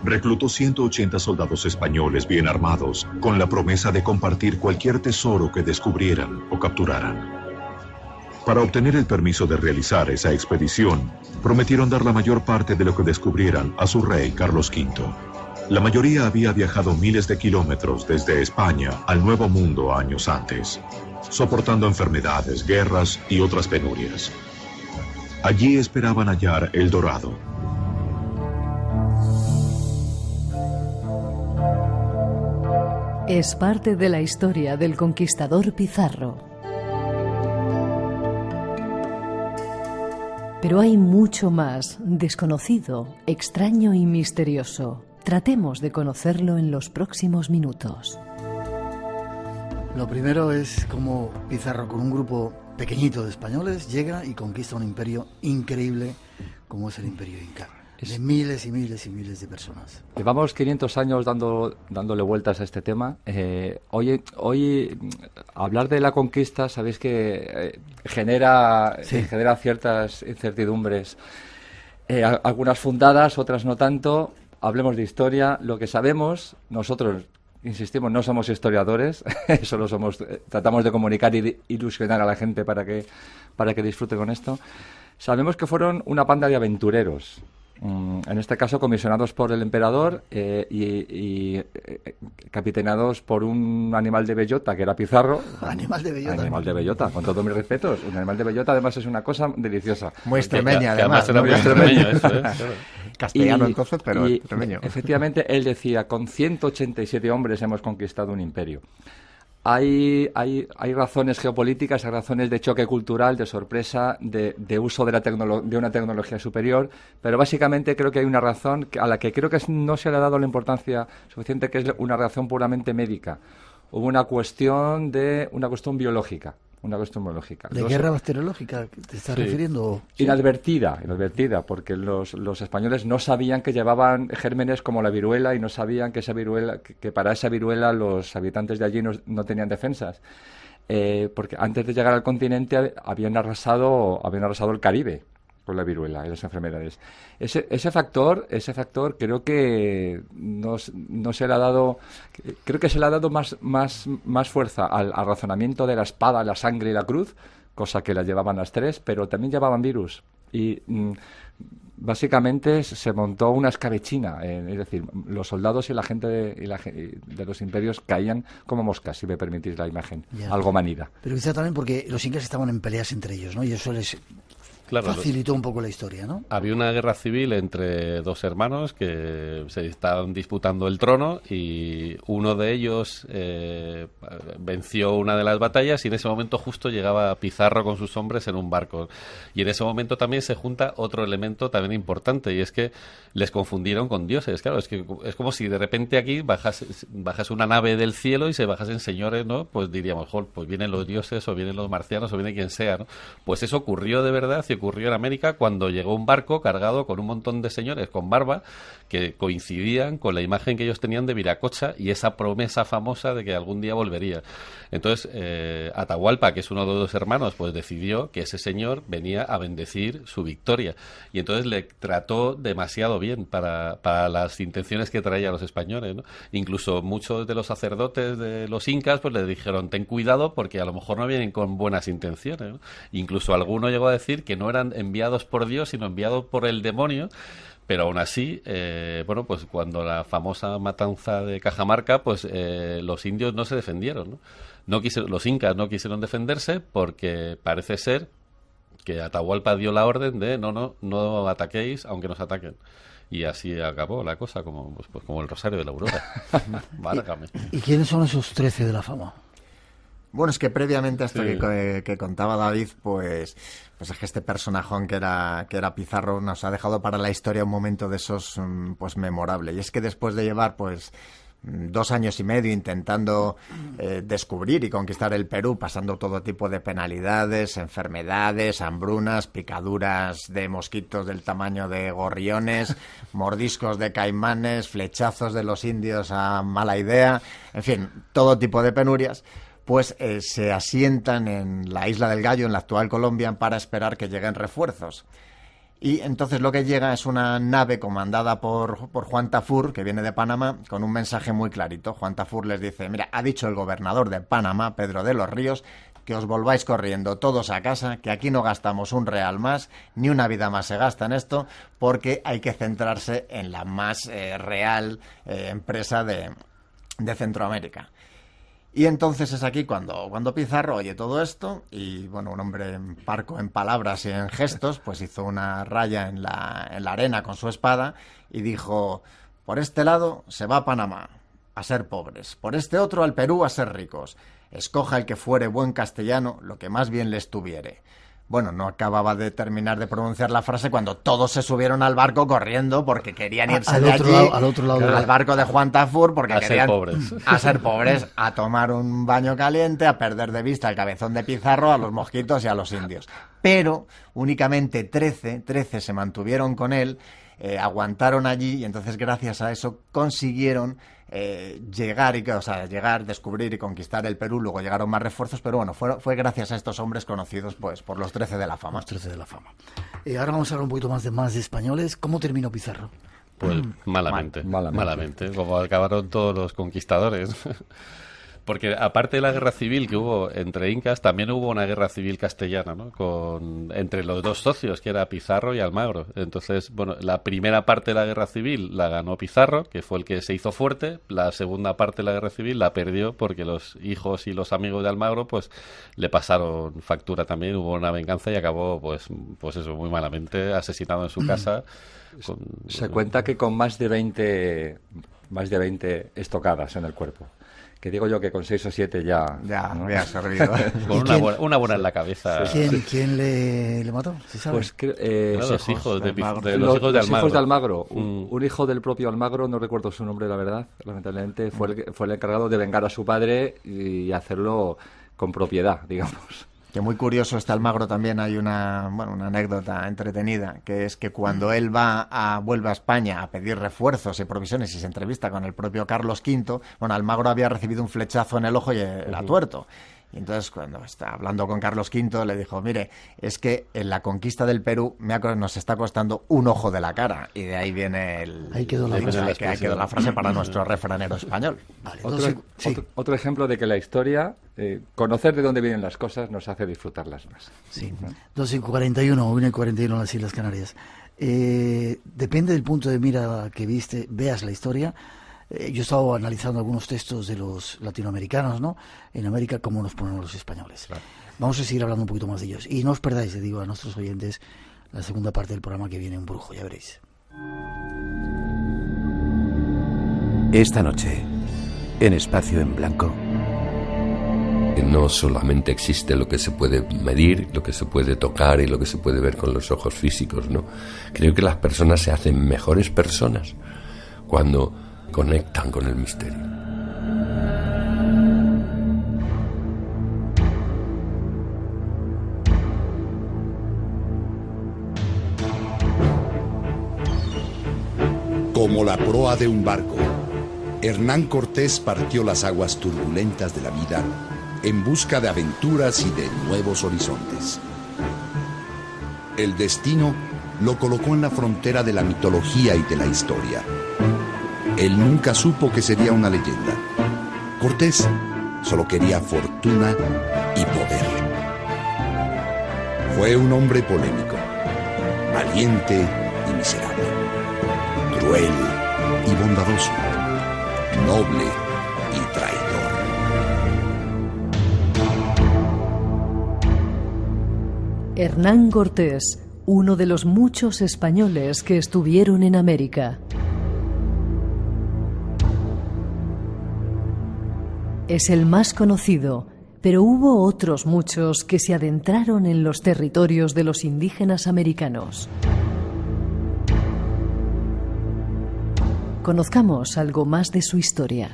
[SPEAKER 17] Reclutó 180 soldados españoles bien armados, con la promesa de compartir cualquier tesoro que descubrieran o capturaran. Para obtener el permiso de realizar esa expedición, prometieron dar la mayor parte de lo que descubrieran a su rey Carlos V. La mayoría había viajado miles de kilómetros desde España al Nuevo Mundo años antes, soportando enfermedades, guerras y otras penurias. Allí esperaban hallar el dorado.
[SPEAKER 2] Es parte de la historia del conquistador Pizarro. Pero hay mucho más desconocido, extraño y misterioso. Tratemos de conocerlo en los próximos minutos.
[SPEAKER 1] Lo primero es cómo Pizarro, con un grupo pequeñito de españoles, llega y conquista un imperio increíble como es el Imperio Inca, de miles y miles y miles de personas.
[SPEAKER 11] Llevamos 500 años dándole vueltas a este tema. Hoy hablar de la conquista, sabéis que genera ciertas incertidumbres, algunas fundadas, otras no tanto. Hablemos de historia. Lo que sabemos, nosotros, insistimos, no somos historiadores, solo tratamos de comunicar y ilusionar a la gente para que disfrute con esto. Sabemos que fueron una panda de aventureros, en este caso comisionados por el emperador y capitaneados por un animal de bellota que era Pizarro.
[SPEAKER 1] Animal de bellota.
[SPEAKER 11] Animal de bellota, con todos mis respetos. Un animal de bellota además es una cosa deliciosa.
[SPEAKER 13] Muy extremeña, además.
[SPEAKER 11] Muy extremeña.
[SPEAKER 13] Castellano entonces, pero extremeño.
[SPEAKER 11] Efectivamente, él decía, con 187 hombres hemos conquistado un imperio. Hay razones geopolíticas, hay razones de choque cultural, de sorpresa, de uso de una tecnología superior, pero básicamente creo que hay una razón a la que creo que no se le ha dado la importancia suficiente, que es una razón puramente médica. Hubo una cuestión biológica.
[SPEAKER 1] ¿De guerra bacteriológica te estás refiriendo? Sí.
[SPEAKER 11] Inadvertida, porque los españoles no sabían que llevaban gérmenes como la viruela y no sabían que para esa viruela los habitantes de allí no tenían defensas. Porque antes de llegar al continente habían arrasado el Caribe con la viruela y las enfermedades. Ese factor creo que no se le ha dado, creo que se le ha dado más fuerza al razonamiento de la espada, la sangre y la cruz, cosa que la llevaban las tres, pero también llevaban virus. Y básicamente se montó una escabechina, es decir, los soldados y la gente de los imperios caían como moscas, si me permitís la imagen, algo manida.
[SPEAKER 1] Pero quizá también porque los incas estaban en peleas entre ellos, ¿no? Y eso les facilitó un poco la historia, ¿no?
[SPEAKER 12] Había una guerra civil entre dos hermanos que se estaban disputando el trono y uno de ellos venció una de las batallas y en ese momento justo llegaba Pizarro con sus hombres en un barco. Y en ese momento también se junta otro elemento también importante y es que les confundieron con dioses. Claro, es como si de repente aquí bajas una nave del cielo y se bajasen señores, ¿no? Pues diríamos, pues vienen los dioses o vienen los marcianos o viene quien sea, ¿no? Pues eso ocurrió de verdad y ocurrió en América cuando llegó un barco cargado con un montón de señores con barba que coincidían con la imagen que ellos tenían de Viracocha y esa promesa famosa de que algún día volvería. Entonces, Atahualpa, que es uno de los dos hermanos, pues decidió que ese señor venía a bendecir su victoria. Y entonces le trató demasiado bien para las intenciones que traía a los españoles, ¿no? Incluso muchos de los sacerdotes de los incas pues le dijeron, ten cuidado porque a lo mejor no vienen con buenas intenciones, ¿no? Incluso alguno llegó a decir que no eran enviados por Dios, sino enviados por el demonio. Pero aún así, pues cuando la famosa matanza de Cajamarca, pues los indios no se defendieron, ¿no? Los incas no quisieron defenderse porque parece ser que Atahualpa dio la orden de no ataquéis aunque nos ataquen. Y así acabó la cosa, como como el Rosario de la Aurora. Válgame.
[SPEAKER 1] ¿Y quiénes son esos 13 de la fama?
[SPEAKER 13] Bueno, es que previamente a esto que contaba David, pues es que este personajón que era Pizarro nos ha dejado para la historia un momento de esos pues memorable. Y es que después de llevar pues 2 años y medio intentando descubrir y conquistar el Perú, pasando todo tipo de penalidades, enfermedades, hambrunas, picaduras de mosquitos del tamaño de gorriones, mordiscos de caimanes, flechazos de los indios a mala idea, en fin, todo tipo de penurias, pues se asientan en la Isla del Gallo, en la actual Colombia, para esperar que lleguen refuerzos. Y entonces lo que llega es una nave comandada por Juan Tafur, que viene de Panamá, con un mensaje muy clarito. Juan Tafur les dice: mira, ha dicho el gobernador de Panamá, Pedro de los Ríos, que os volváis corriendo todos a casa, que aquí no gastamos un real más, ni una vida más se gasta en esto, porque hay que centrarse en la más real empresa de Centroamérica. Y entonces es aquí cuando Pizarro oye todo esto y, bueno, un hombre parco en palabras y en gestos, pues hizo una raya en la arena con su espada y dijo: por este lado se va a Panamá a ser pobres, por este otro al Perú a ser ricos. Escoja el que fuere buen castellano, lo que más bien le estuviere. Bueno, no acababa de terminar de pronunciar la frase cuando todos se subieron al barco corriendo porque querían irse de allí al barco de Juan Tafur, porque querían a ser pobres, a tomar un baño caliente, a perder de vista el cabezón de Pizarro, a los mosquitos y a los indios. Pero únicamente 13 se mantuvieron con él, aguantaron allí, y entonces gracias a eso consiguieron llegar, descubrir y conquistar el Perú. Luego llegaron más refuerzos, pero bueno, fue gracias a estos hombres conocidos pues por los 13 de la fama.
[SPEAKER 1] Los 13 de la fama. Ahora vamos a hablar un poquito más de españoles. ¿Cómo terminó Pizarro?
[SPEAKER 12] Pues malamente, como acabaron todos los conquistadores. Porque aparte de la guerra civil que hubo entre incas, también hubo una guerra civil castellana, ¿no? Entre los dos socios, que era Pizarro y Almagro. Entonces, bueno, la primera parte de la guerra civil la ganó Pizarro, que fue el que se hizo fuerte. La segunda parte de la guerra civil la perdió porque los hijos y los amigos de Almagro pues le pasaron factura también. Hubo una venganza y acabó pues eso, muy malamente, asesinado en su casa.
[SPEAKER 11] Se cuenta que con más de 20 estocadas en el cuerpo. Que digo yo que con 6 o 7 ya
[SPEAKER 13] ¿no? Había servido.
[SPEAKER 12] Con una buena en la cabeza.
[SPEAKER 1] ¿Quién le mató? ¿Se sabe?
[SPEAKER 11] Pues
[SPEAKER 12] los hijos de Almagro.
[SPEAKER 11] Los hijos de Almagro. Un hijo del propio Almagro, no recuerdo su nombre, la verdad, lamentablemente, fue el encargado de vengar a su padre y hacerlo con propiedad, digamos.
[SPEAKER 13] Que muy curioso, este Almagro también hay una anécdota entretenida, que es que cuando él vuelve a España a pedir refuerzos y provisiones y se entrevista con el propio Carlos V, Almagro había recibido un flechazo en el ojo y era tuerto. Y entonces, cuando está hablando con Carlos V, le dijo: mire, es que en la conquista del Perú nos está costando un ojo de la cara. Y de ahí viene
[SPEAKER 1] ahí quedó
[SPEAKER 13] la frase para nuestro refranero español.
[SPEAKER 1] Vale,
[SPEAKER 11] otro ejemplo de que la historia, conocer de dónde vienen las cosas, nos hace disfrutarlas más.
[SPEAKER 1] Sí, 2:41, 1:41 en las Islas Canarias. Depende del punto de mira que veas la historia. Yo he estado analizando algunos textos de los latinoamericanos, ¿no? En América, cómo nos ponen los españoles. Claro. Vamos a seguir hablando un poquito más de ellos. Y no os perdáis, le digo a nuestros oyentes, la segunda parte del programa, que viene un brujo, ya veréis.
[SPEAKER 18] Esta noche, en Espacio en Blanco.
[SPEAKER 19] No solamente existe lo que se puede medir, lo que se puede tocar y lo que se puede ver con los ojos físicos, ¿no? Creo que las personas se hacen mejores personas cuando conectan con el misterio.
[SPEAKER 20] Como la proa de un barco, Hernán Cortés partió las aguas turbulentas de la vida en busca de aventuras y de nuevos horizontes. El destino lo colocó en la frontera de la mitología y de la historia. Él nunca supo que sería una leyenda. Cortés solo quería fortuna y poder. Fue un hombre polémico, valiente y miserable, cruel y bondadoso, noble y traidor.
[SPEAKER 2] Hernán Cortés, uno de los muchos españoles que estuvieron en América. Es el más conocido, pero hubo otros muchos que se adentraron en los territorios de los indígenas americanos. Conozcamos algo más de su historia.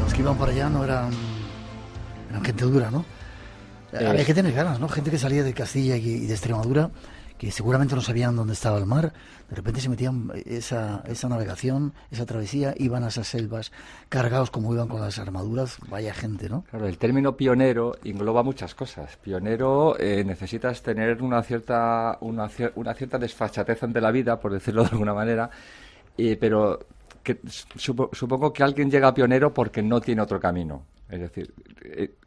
[SPEAKER 1] Los que iban para allá no eran gente dura, ¿no? Había que tener ganas, ¿no? Gente que salía de Castilla y de Extremadura, que seguramente no sabían dónde estaba el mar, de repente se metían esa navegación, esa travesía, iban a esas selvas cargados como iban con las armaduras, vaya gente, ¿no?
[SPEAKER 11] Claro, el término pionero engloba muchas cosas. Pionero, necesitas tener una cierta desfachatez ante la vida, por decirlo de alguna manera, pero supongo que alguien llega pionero porque no tiene otro camino. Es decir,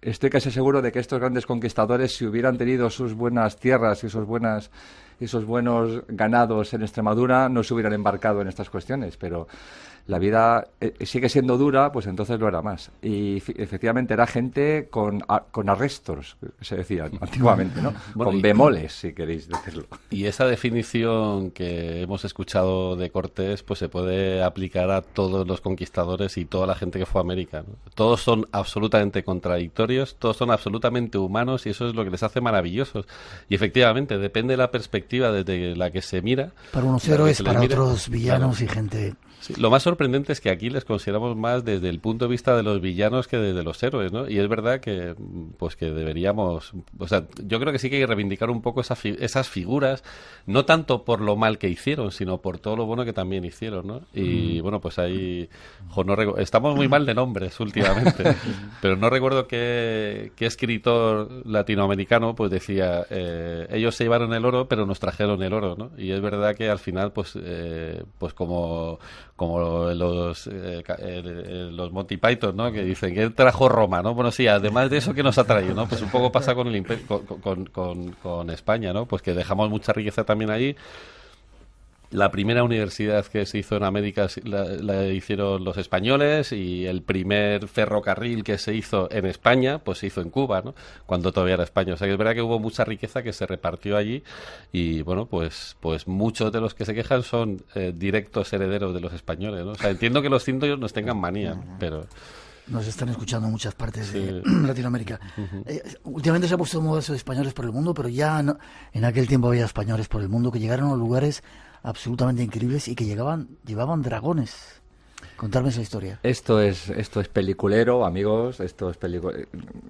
[SPEAKER 11] estoy casi seguro de que estos grandes conquistadores, si hubieran tenido sus buenas tierras y esos buenos ganados en Extremadura, no se hubieran embarcado en estas cuestiones, pero la vida sigue siendo dura, pues entonces lo era más. Y efectivamente era gente con arrestos, se decía antiguamente, ¿no? Bueno, con bemoles, si queréis decirlo.
[SPEAKER 12] Y esa definición que hemos escuchado de Cortés, pues se puede aplicar a todos los conquistadores y toda la gente que fue a América, ¿no? Todos son absolutamente contradictorios, todos son absolutamente humanos y eso es lo que les hace maravillosos. Y efectivamente, depende de la perspectiva desde la que se mira.
[SPEAKER 1] Para unos héroes, para otros villanos, claro. Y gente...
[SPEAKER 12] Sí, lo más sorprendente es que aquí les consideramos más desde el punto de vista de los villanos que desde los héroes, ¿no? Y es verdad que pues que deberíamos... O sea, yo creo que sí que hay que reivindicar un poco esas figuras, no tanto por lo mal que hicieron, sino por todo lo bueno que también hicieron, ¿no? Y bueno, pues ahí... estamos muy mal de nombres últimamente, pero no recuerdo qué escritor latinoamericano pues decía, ellos se llevaron el oro, pero nos trajeron el oro, ¿no? Y es verdad que al final, pues como los Monty Python, ¿no? Que dicen que él trajo Roma, ¿no? Bueno, sí, además de eso, ¿qué nos ha traído, no? Pues un poco pasa con el con España, ¿no? Pues que dejamos mucha riqueza también allí. La primera universidad que se hizo en América la hicieron los españoles y el primer ferrocarril que se hizo en España, pues se hizo en Cuba, ¿no? Cuando todavía era España. O sea que es verdad que hubo mucha riqueza que se repartió allí y, bueno, pues muchos de los que se quejan son directos herederos de los españoles, ¿no? O sea, entiendo que los indios nos tengan manía, pero...
[SPEAKER 1] Nos están escuchando en muchas partes de Latinoamérica. Últimamente se ha puesto de moda eso de españoles por el mundo, pero ya en aquel tiempo había españoles por el mundo que llegaron a lugares absolutamente increíbles y que llevaban dragones. Contarme esa historia.
[SPEAKER 11] Esto es peliculero, amigos.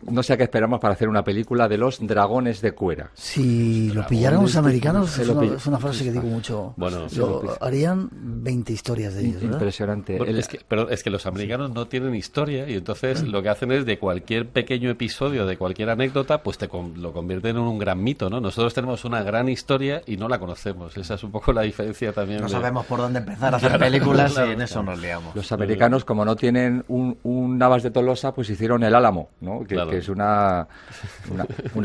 [SPEAKER 11] No sé a qué esperamos para hacer una película de los dragones de Cuera.
[SPEAKER 1] Si lo pillaran los americanos, es una frase que digo mucho. Bueno, harían 20 historias de ellos, ¿verdad?
[SPEAKER 11] Impresionante.
[SPEAKER 12] Bueno, es que los americanos no tienen historia y entonces lo que hacen es de cualquier pequeño episodio, de cualquier anécdota, pues lo convierten en un gran mito, ¿no? Nosotros tenemos una gran historia y no la conocemos. Esa es un poco la diferencia también.
[SPEAKER 13] No sabemos por dónde empezar a hacer películas y en eso nos liamos.
[SPEAKER 11] Los americanos, como no tienen un Navas de Tolosa, pues hicieron el Álamo, ¿no? Que es una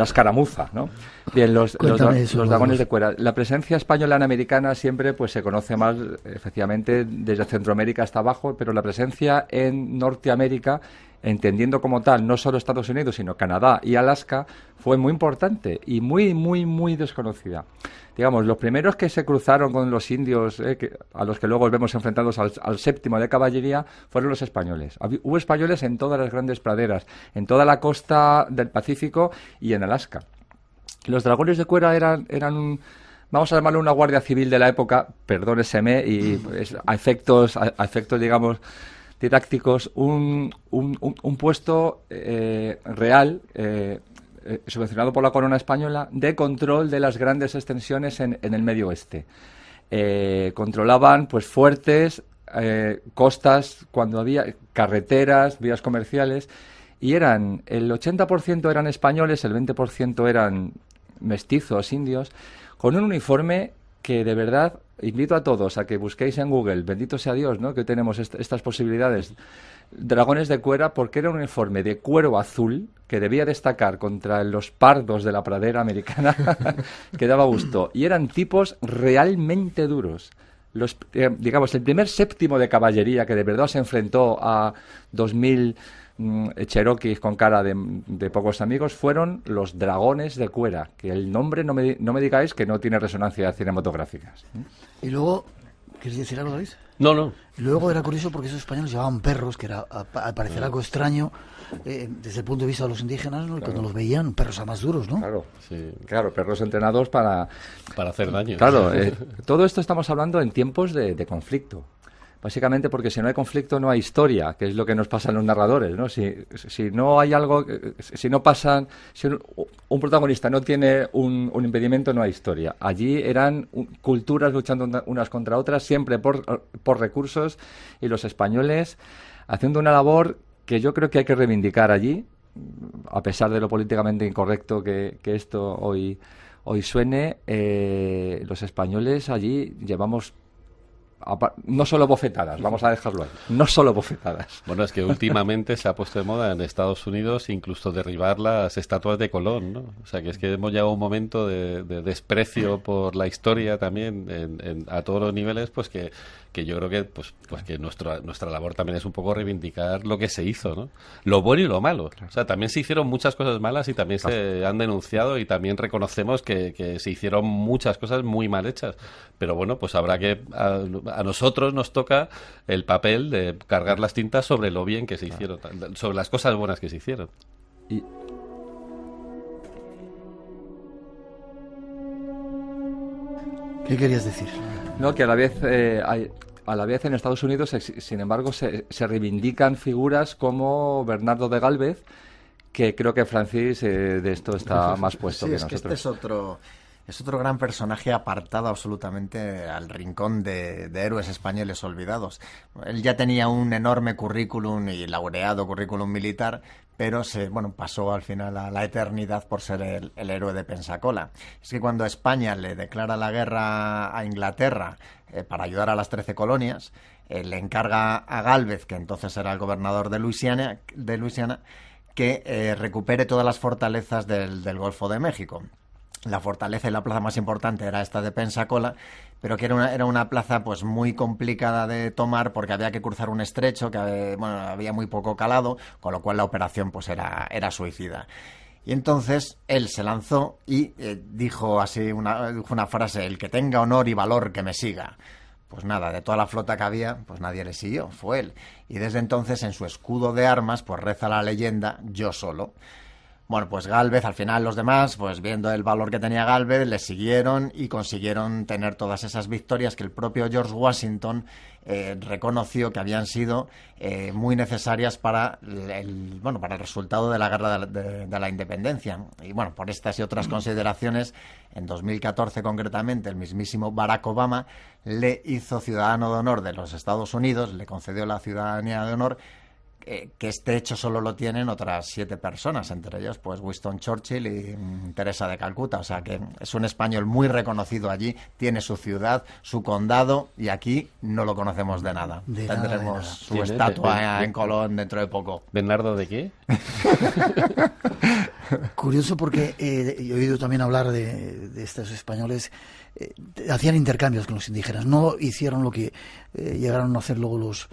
[SPEAKER 11] escaramuza, ¿no? Bien, los dragones de Cuera. La presencia española en americana siempre pues se conoce más, efectivamente, desde Centroamérica hasta abajo, pero la presencia en Norteamérica, entendiendo como tal no solo Estados Unidos, sino Canadá y Alaska, fue muy importante y muy, muy, muy desconocida. Digamos, los primeros que se cruzaron con los indios, a los que luego vemos enfrentados al séptimo de caballería, fueron los españoles. Hubo españoles en todas las grandes praderas, en toda la costa del Pacífico y en Alaska. Los dragones de Cuera eran vamos a llamarlo una guardia civil de la época, perdóneseme, y pues, a efectos, digamos, didácticos, un puesto real, subvencionado por la corona española, de control de las grandes extensiones en el Medio Oeste. Controlaban pues fuertes, costas, cuando había carreteras, vías comerciales, y el 80% eran españoles, el 20% eran mestizos, indios, con un uniforme que de verdad invito a todos a que busquéis en Google, bendito sea Dios, ¿no? Que tenemos estas posibilidades. Dragones de Cuera, porque era un uniforme de cuero azul que debía destacar contra los pardos de la pradera americana, que daba gusto. Y eran tipos realmente duros. digamos, el primer séptimo de caballería que de verdad se enfrentó a 2000 cherokees con cara de pocos amigos fueron los dragones de Cuera, que el nombre no me digáis que no tiene resonancias cinematográficas.
[SPEAKER 1] Y luego, ¿quieres decir algo, David?
[SPEAKER 3] No.
[SPEAKER 1] Y luego era curioso porque esos españoles llevaban perros, que era al parecer algo extraño desde el punto de vista de los indígenas, ¿no? Y cuando los veían, perros más duros, ¿no?
[SPEAKER 11] Claro, perros entrenados para
[SPEAKER 12] hacer daño.
[SPEAKER 11] Claro, todo esto estamos hablando en tiempos de conflicto. Básicamente porque si no hay conflicto no hay historia, que es lo que nos pasa a los narradores, ¿no? Si no hay algo, si un protagonista no tiene un impedimento, no hay historia. Allí eran culturas luchando unas contra otras, siempre por recursos, y los españoles haciendo una labor que yo creo que hay que reivindicar allí, a pesar de lo políticamente incorrecto que esto hoy suene. Los españoles allí llevamos no solo bofetadas, vamos a dejarlo ahí, no solo bofetadas.
[SPEAKER 12] Bueno, es que últimamente se ha puesto de moda en Estados Unidos incluso derribar las estatuas de Colón, ¿no? O sea, que es que hemos llegado a un momento de desprecio por la historia también a todos los niveles, pues que yo creo que pues que nuestra labor también es un poco reivindicar lo que se hizo, ¿no? Lo bueno y lo malo. O sea, también se hicieron muchas cosas malas y también se han denunciado y también reconocemos que se hicieron muchas cosas muy mal hechas. Pero bueno, pues habrá que a nosotros nos toca el papel de cargar las tintas sobre lo bien que se hicieron, sobre las cosas buenas que se hicieron.
[SPEAKER 1] ¿Qué querías decir?
[SPEAKER 11] No, que a la vez en Estados Unidos, sin embargo, se reivindican figuras como Bernardo de Gálvez, que creo que Francis de esto está más puesto que nosotros.
[SPEAKER 13] Que es otro gran personaje apartado absolutamente al rincón de héroes españoles olvidados. Él ya tenía un enorme currículum y laureado currículum militar, pero pasó al final a la eternidad por ser el héroe de Pensacola. Es que cuando España le declara la guerra a Inglaterra para ayudar a las 13 colonias, le encarga a Gálvez, que entonces era el gobernador de Luisiana, que recupere todas las fortalezas del Golfo de México. La fortaleza y la plaza más importante era esta de Pensacola, pero que era una plaza pues muy complicada de tomar porque había que cruzar un estrecho que había muy poco calado, con lo cual la operación pues era suicida. Y entonces él se lanzó y dijo así una frase: el que tenga honor y valor que me siga. Pues nada, de toda la flota que había, pues nadie le siguió, fue él. Y desde entonces en su escudo de armas pues reza la leyenda: yo solo. Bueno, pues Gálvez, al final los demás, pues viendo el valor que tenía Gálvez, le siguieron y consiguieron tener todas esas victorias que el propio George Washington reconoció que habían sido muy necesarias para el resultado de la guerra de la independencia. Y bueno, por estas y otras consideraciones, en 2014 concretamente, el mismísimo Barack Obama le hizo ciudadano de honor de los Estados Unidos, le concedió la ciudadanía de honor, que este hecho solo lo tienen otras 7 personas, entre ellos pues Winston Churchill y Teresa de Calcuta. O sea que es un español muy reconocido allí, tiene su ciudad, su condado, y aquí no lo conocemos de nada. Tendremos su estatua en Colón dentro de poco.
[SPEAKER 12] ¿Bernardo de qué?
[SPEAKER 1] Curioso porque he oído también hablar de estos españoles. Hacían intercambios con los indígenas, no hicieron lo que llegaron a hacer luego los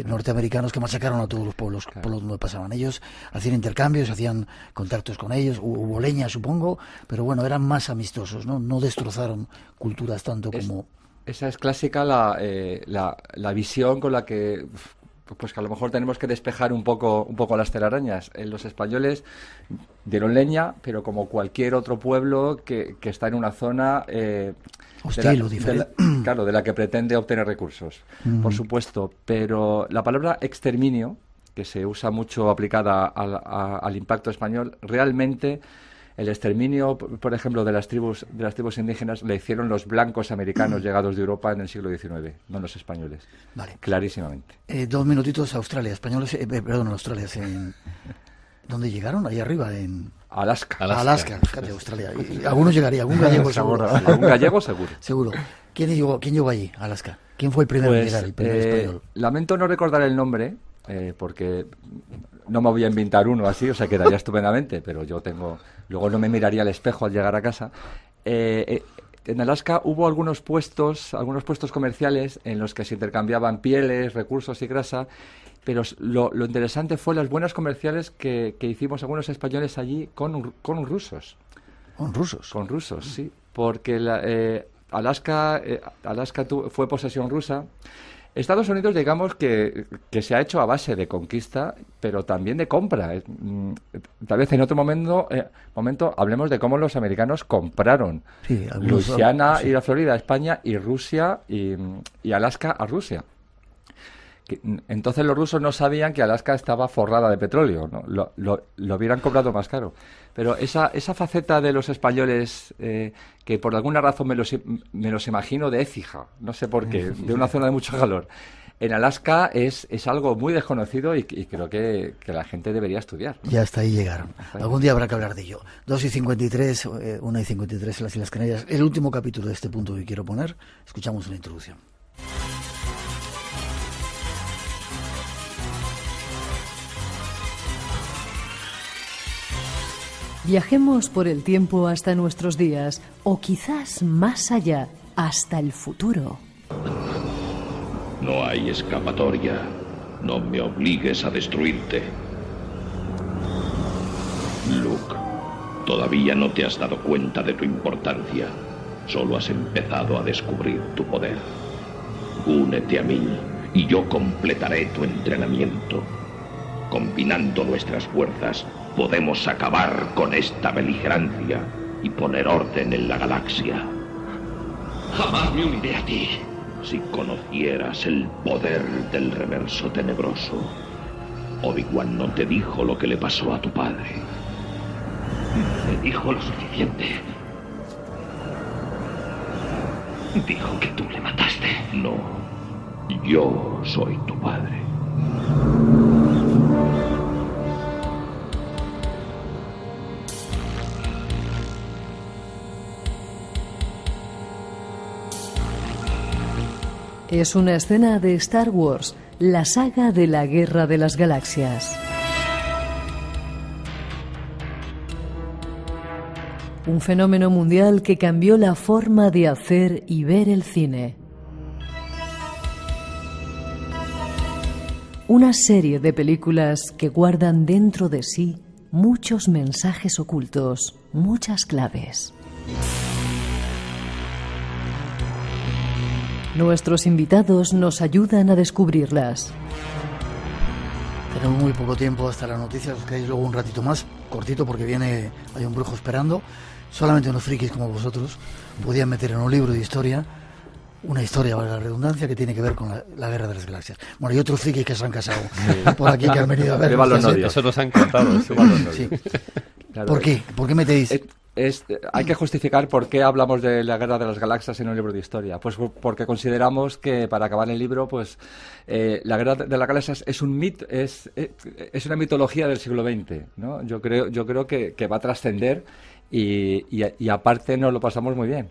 [SPEAKER 1] norteamericanos, que machacaron a todos los pueblos por donde pasaban. Ellos hacían intercambios, hacían contactos con ellos, hubo leña, supongo, pero bueno, eran más amistosos, no destrozaron culturas tanto como...
[SPEAKER 11] Esa es clásica la visión con la que... Pues que a lo mejor tenemos que despejar un poco las telarañas. Los españoles dieron leña, pero como cualquier otro pueblo que está en una zona
[SPEAKER 1] hostil o diferente.
[SPEAKER 11] De la que pretende obtener recursos, por supuesto. Pero la palabra exterminio, que se usa mucho aplicada al impacto español, realmente el exterminio, por ejemplo, de las tribus indígenas le hicieron los blancos americanos llegados de Europa en el siglo XIX, no los españoles.
[SPEAKER 1] Vale.
[SPEAKER 11] Clarísimamente.
[SPEAKER 1] 2 minutitos a Australia. Españoles, Australia. ¿Dónde llegaron? Ahí arriba, en...
[SPEAKER 11] Alaska.
[SPEAKER 1] Fíjate, Australia. Algunos llegaría, algún gallego seguro.
[SPEAKER 11] Algún gallego seguro.
[SPEAKER 1] Seguro. ¿Quién llegó allí, a Alaska? ¿Quién fue el primero en llegar, el primer español?
[SPEAKER 11] Lamento no recordar el nombre, porque no me voy a inventar uno así, o sea, quedaría estupendamente, pero yo luego no me miraría al espejo al llegar a casa. en Alaska hubo algunos puestos comerciales en los que se intercambiaban pieles, recursos y grasa, pero lo interesante fue las buenas comerciales que hicimos algunos españoles allí con rusos.
[SPEAKER 1] ¿Con rusos?
[SPEAKER 11] Con rusos, sí, porque Alaska fue posesión rusa. Estados Unidos, digamos que se ha hecho a base de conquista, pero también de compra. Tal vez en otro momento hablemos de cómo los americanos compraron Luisiana y la Florida a España y Rusia y Alaska a Rusia. Entonces los rusos no sabían que Alaska estaba forrada de petróleo, ¿no? Lo hubieran comprado más caro. Pero esa faceta de los españoles, que por alguna razón me los imagino de Écija, no sé por qué, de una zona de mucho calor, en Alaska es algo muy desconocido y creo que la gente debería estudiar, ¿no?
[SPEAKER 1] Ya hasta ahí llegaron. Algún día habrá que hablar de ello. 2:53, 1:53 en las Islas Canarias. El último capítulo de este punto que quiero poner. Escuchamos una introducción.
[SPEAKER 2] Viajemos por el tiempo hasta nuestros días, o quizás más allá, hasta el futuro.
[SPEAKER 21] No hay escapatoria. No me obligues a destruirte. Luke, todavía no te has dado cuenta de tu importancia. Solo has empezado a descubrir tu poder. Únete a mí y yo completaré tu entrenamiento. Combinando nuestras fuerzas, podemos acabar con esta beligerancia y poner orden en la galaxia. Jamás me uniré a ti. Si conocieras el poder del reverso tenebroso, Obi-Wan no te dijo lo que le pasó a tu padre. Me dijo lo suficiente. Dijo que tú le mataste. No, yo soy tu padre.
[SPEAKER 2] Es una escena de Star Wars, la saga de la Guerra de las Galaxias. Un fenómeno mundial que cambió la forma de hacer y ver el cine. Una serie de películas que guardan dentro de sí muchos mensajes ocultos, muchas claves. Nuestros invitados nos ayudan a descubrirlas.
[SPEAKER 1] Tenemos muy poco tiempo hasta las noticias, os quedáis luego un ratito más, cortito porque hay un brujo esperando. Solamente unos frikis como vosotros podían meter en un libro de historia, una historia, valga la redundancia, que tiene que ver con la Guerra de las Galaxias. Bueno, y otros frikis que se han casado por aquí, que han venido a ver.
[SPEAKER 12] Eso nos ha encantado.
[SPEAKER 1] Sí. Claro. ¿Por qué? ¿Por qué metéis?
[SPEAKER 11] Hay que justificar por qué hablamos de la Guerra de las Galaxias en un libro de historia. Pues porque consideramos que para acabar el libro, pues la Guerra de las Galaxias es un mito, es una mitología del siglo XX, ¿no? Yo creo que va a trascender y aparte nos lo pasamos muy bien.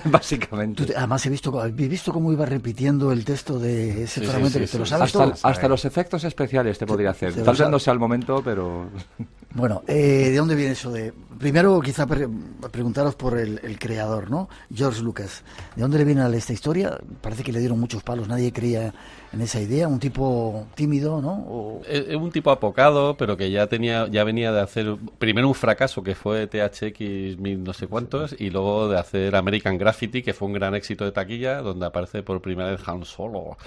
[SPEAKER 11] Básicamente.
[SPEAKER 1] Además he visto cómo iba repitiendo el texto de ese fragmento que te lo sabes
[SPEAKER 11] hasta los efectos especiales te podría hacer. Tal vez no sea el momento, pero...
[SPEAKER 1] Bueno, ¿de dónde viene eso de...? Primero quizá preguntaros por el creador, ¿no? George Lucas. ¿De dónde le viene esta historia? Parece que le dieron muchos palos, nadie creía en esa idea. Un tipo tímido, ¿no?
[SPEAKER 12] Un tipo apocado, pero que ya venía de hacer primero un fracaso que fue THX 1000 no sé cuántos, y luego de hacer American Graffiti, que fue un gran éxito de taquilla, donde aparece por primera vez Han Solo.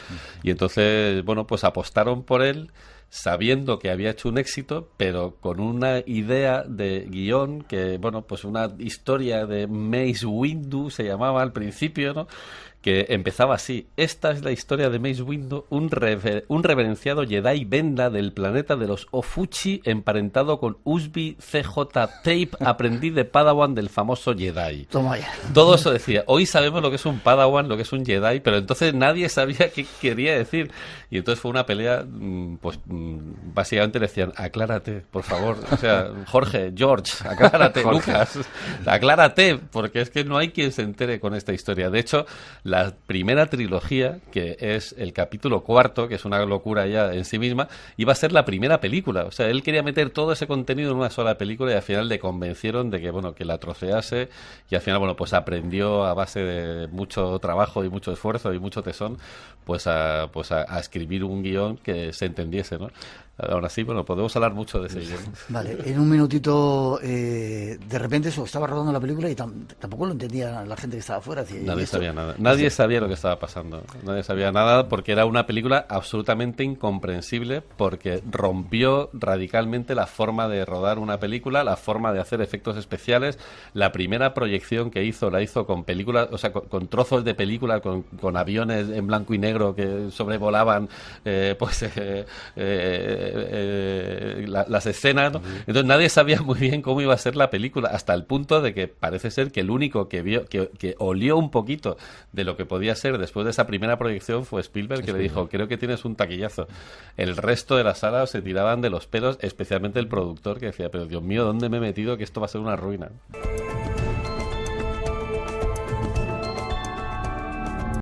[SPEAKER 12] Y entonces, bueno, pues apostaron por él, sabiendo que había hecho un éxito, pero con una idea de guión que, bueno, pues una historia de Mace Windu se llamaba al principio, ¿no? Que empezaba así: esta es la historia de Mace Windu, un reverenciado Jedi Venda del planeta de los Ofuchi, emparentado con Usbi CJ Tape, aprendiz de Padawan del famoso Jedi.
[SPEAKER 1] Toma ya.
[SPEAKER 12] Todo eso decía. Hoy sabemos lo que es un Padawan, lo que es un Jedi, pero entonces nadie sabía qué quería decir. Y entonces fue una pelea, pues básicamente le decían: aclárate, por favor. O sea, George, aclárate, Lucas, aclárate, porque es que no hay quien se entere con esta historia. De hecho, la la primera trilogía, que es el capítulo 4, que es una locura ya en sí misma, iba a ser la primera película. O sea, él quería meter todo ese contenido en una sola película y al final le convencieron de que, bueno, que la trocease, y al final, bueno, pues aprendió a base de mucho trabajo y mucho esfuerzo y mucho tesón, pues a escribir un guión que se entendiese, ¿no? Ahora sí, bueno, podemos hablar mucho de ese guión.
[SPEAKER 1] Vale, en un minutito, de repente eso, estaba rodando la película y tampoco lo entendía la gente que estaba afuera.
[SPEAKER 12] Nadie sabía nada. Nadie sabía lo que estaba pasando. Nadie sabía nada porque era una película absolutamente incomprensible, porque rompió radicalmente la forma de rodar una película, la forma de hacer efectos especiales. La primera proyección que hizo, la hizo con películas, o sea, con trozos de película, con aviones en blanco y negro que sobrevolaban, las escenas, ¿no? Entonces nadie sabía muy bien cómo iba a ser la película, hasta el punto de que parece ser que el único que vio, que olió un poquito de lo que podía ser después de esa primera proyección fue Spielberg, que le dijo, creo que tienes un taquillazo. El resto de la sala se tiraban de los pelos, especialmente el productor, que decía, pero Dios mío, ¿dónde me he metido? Que esto va a ser una ruina.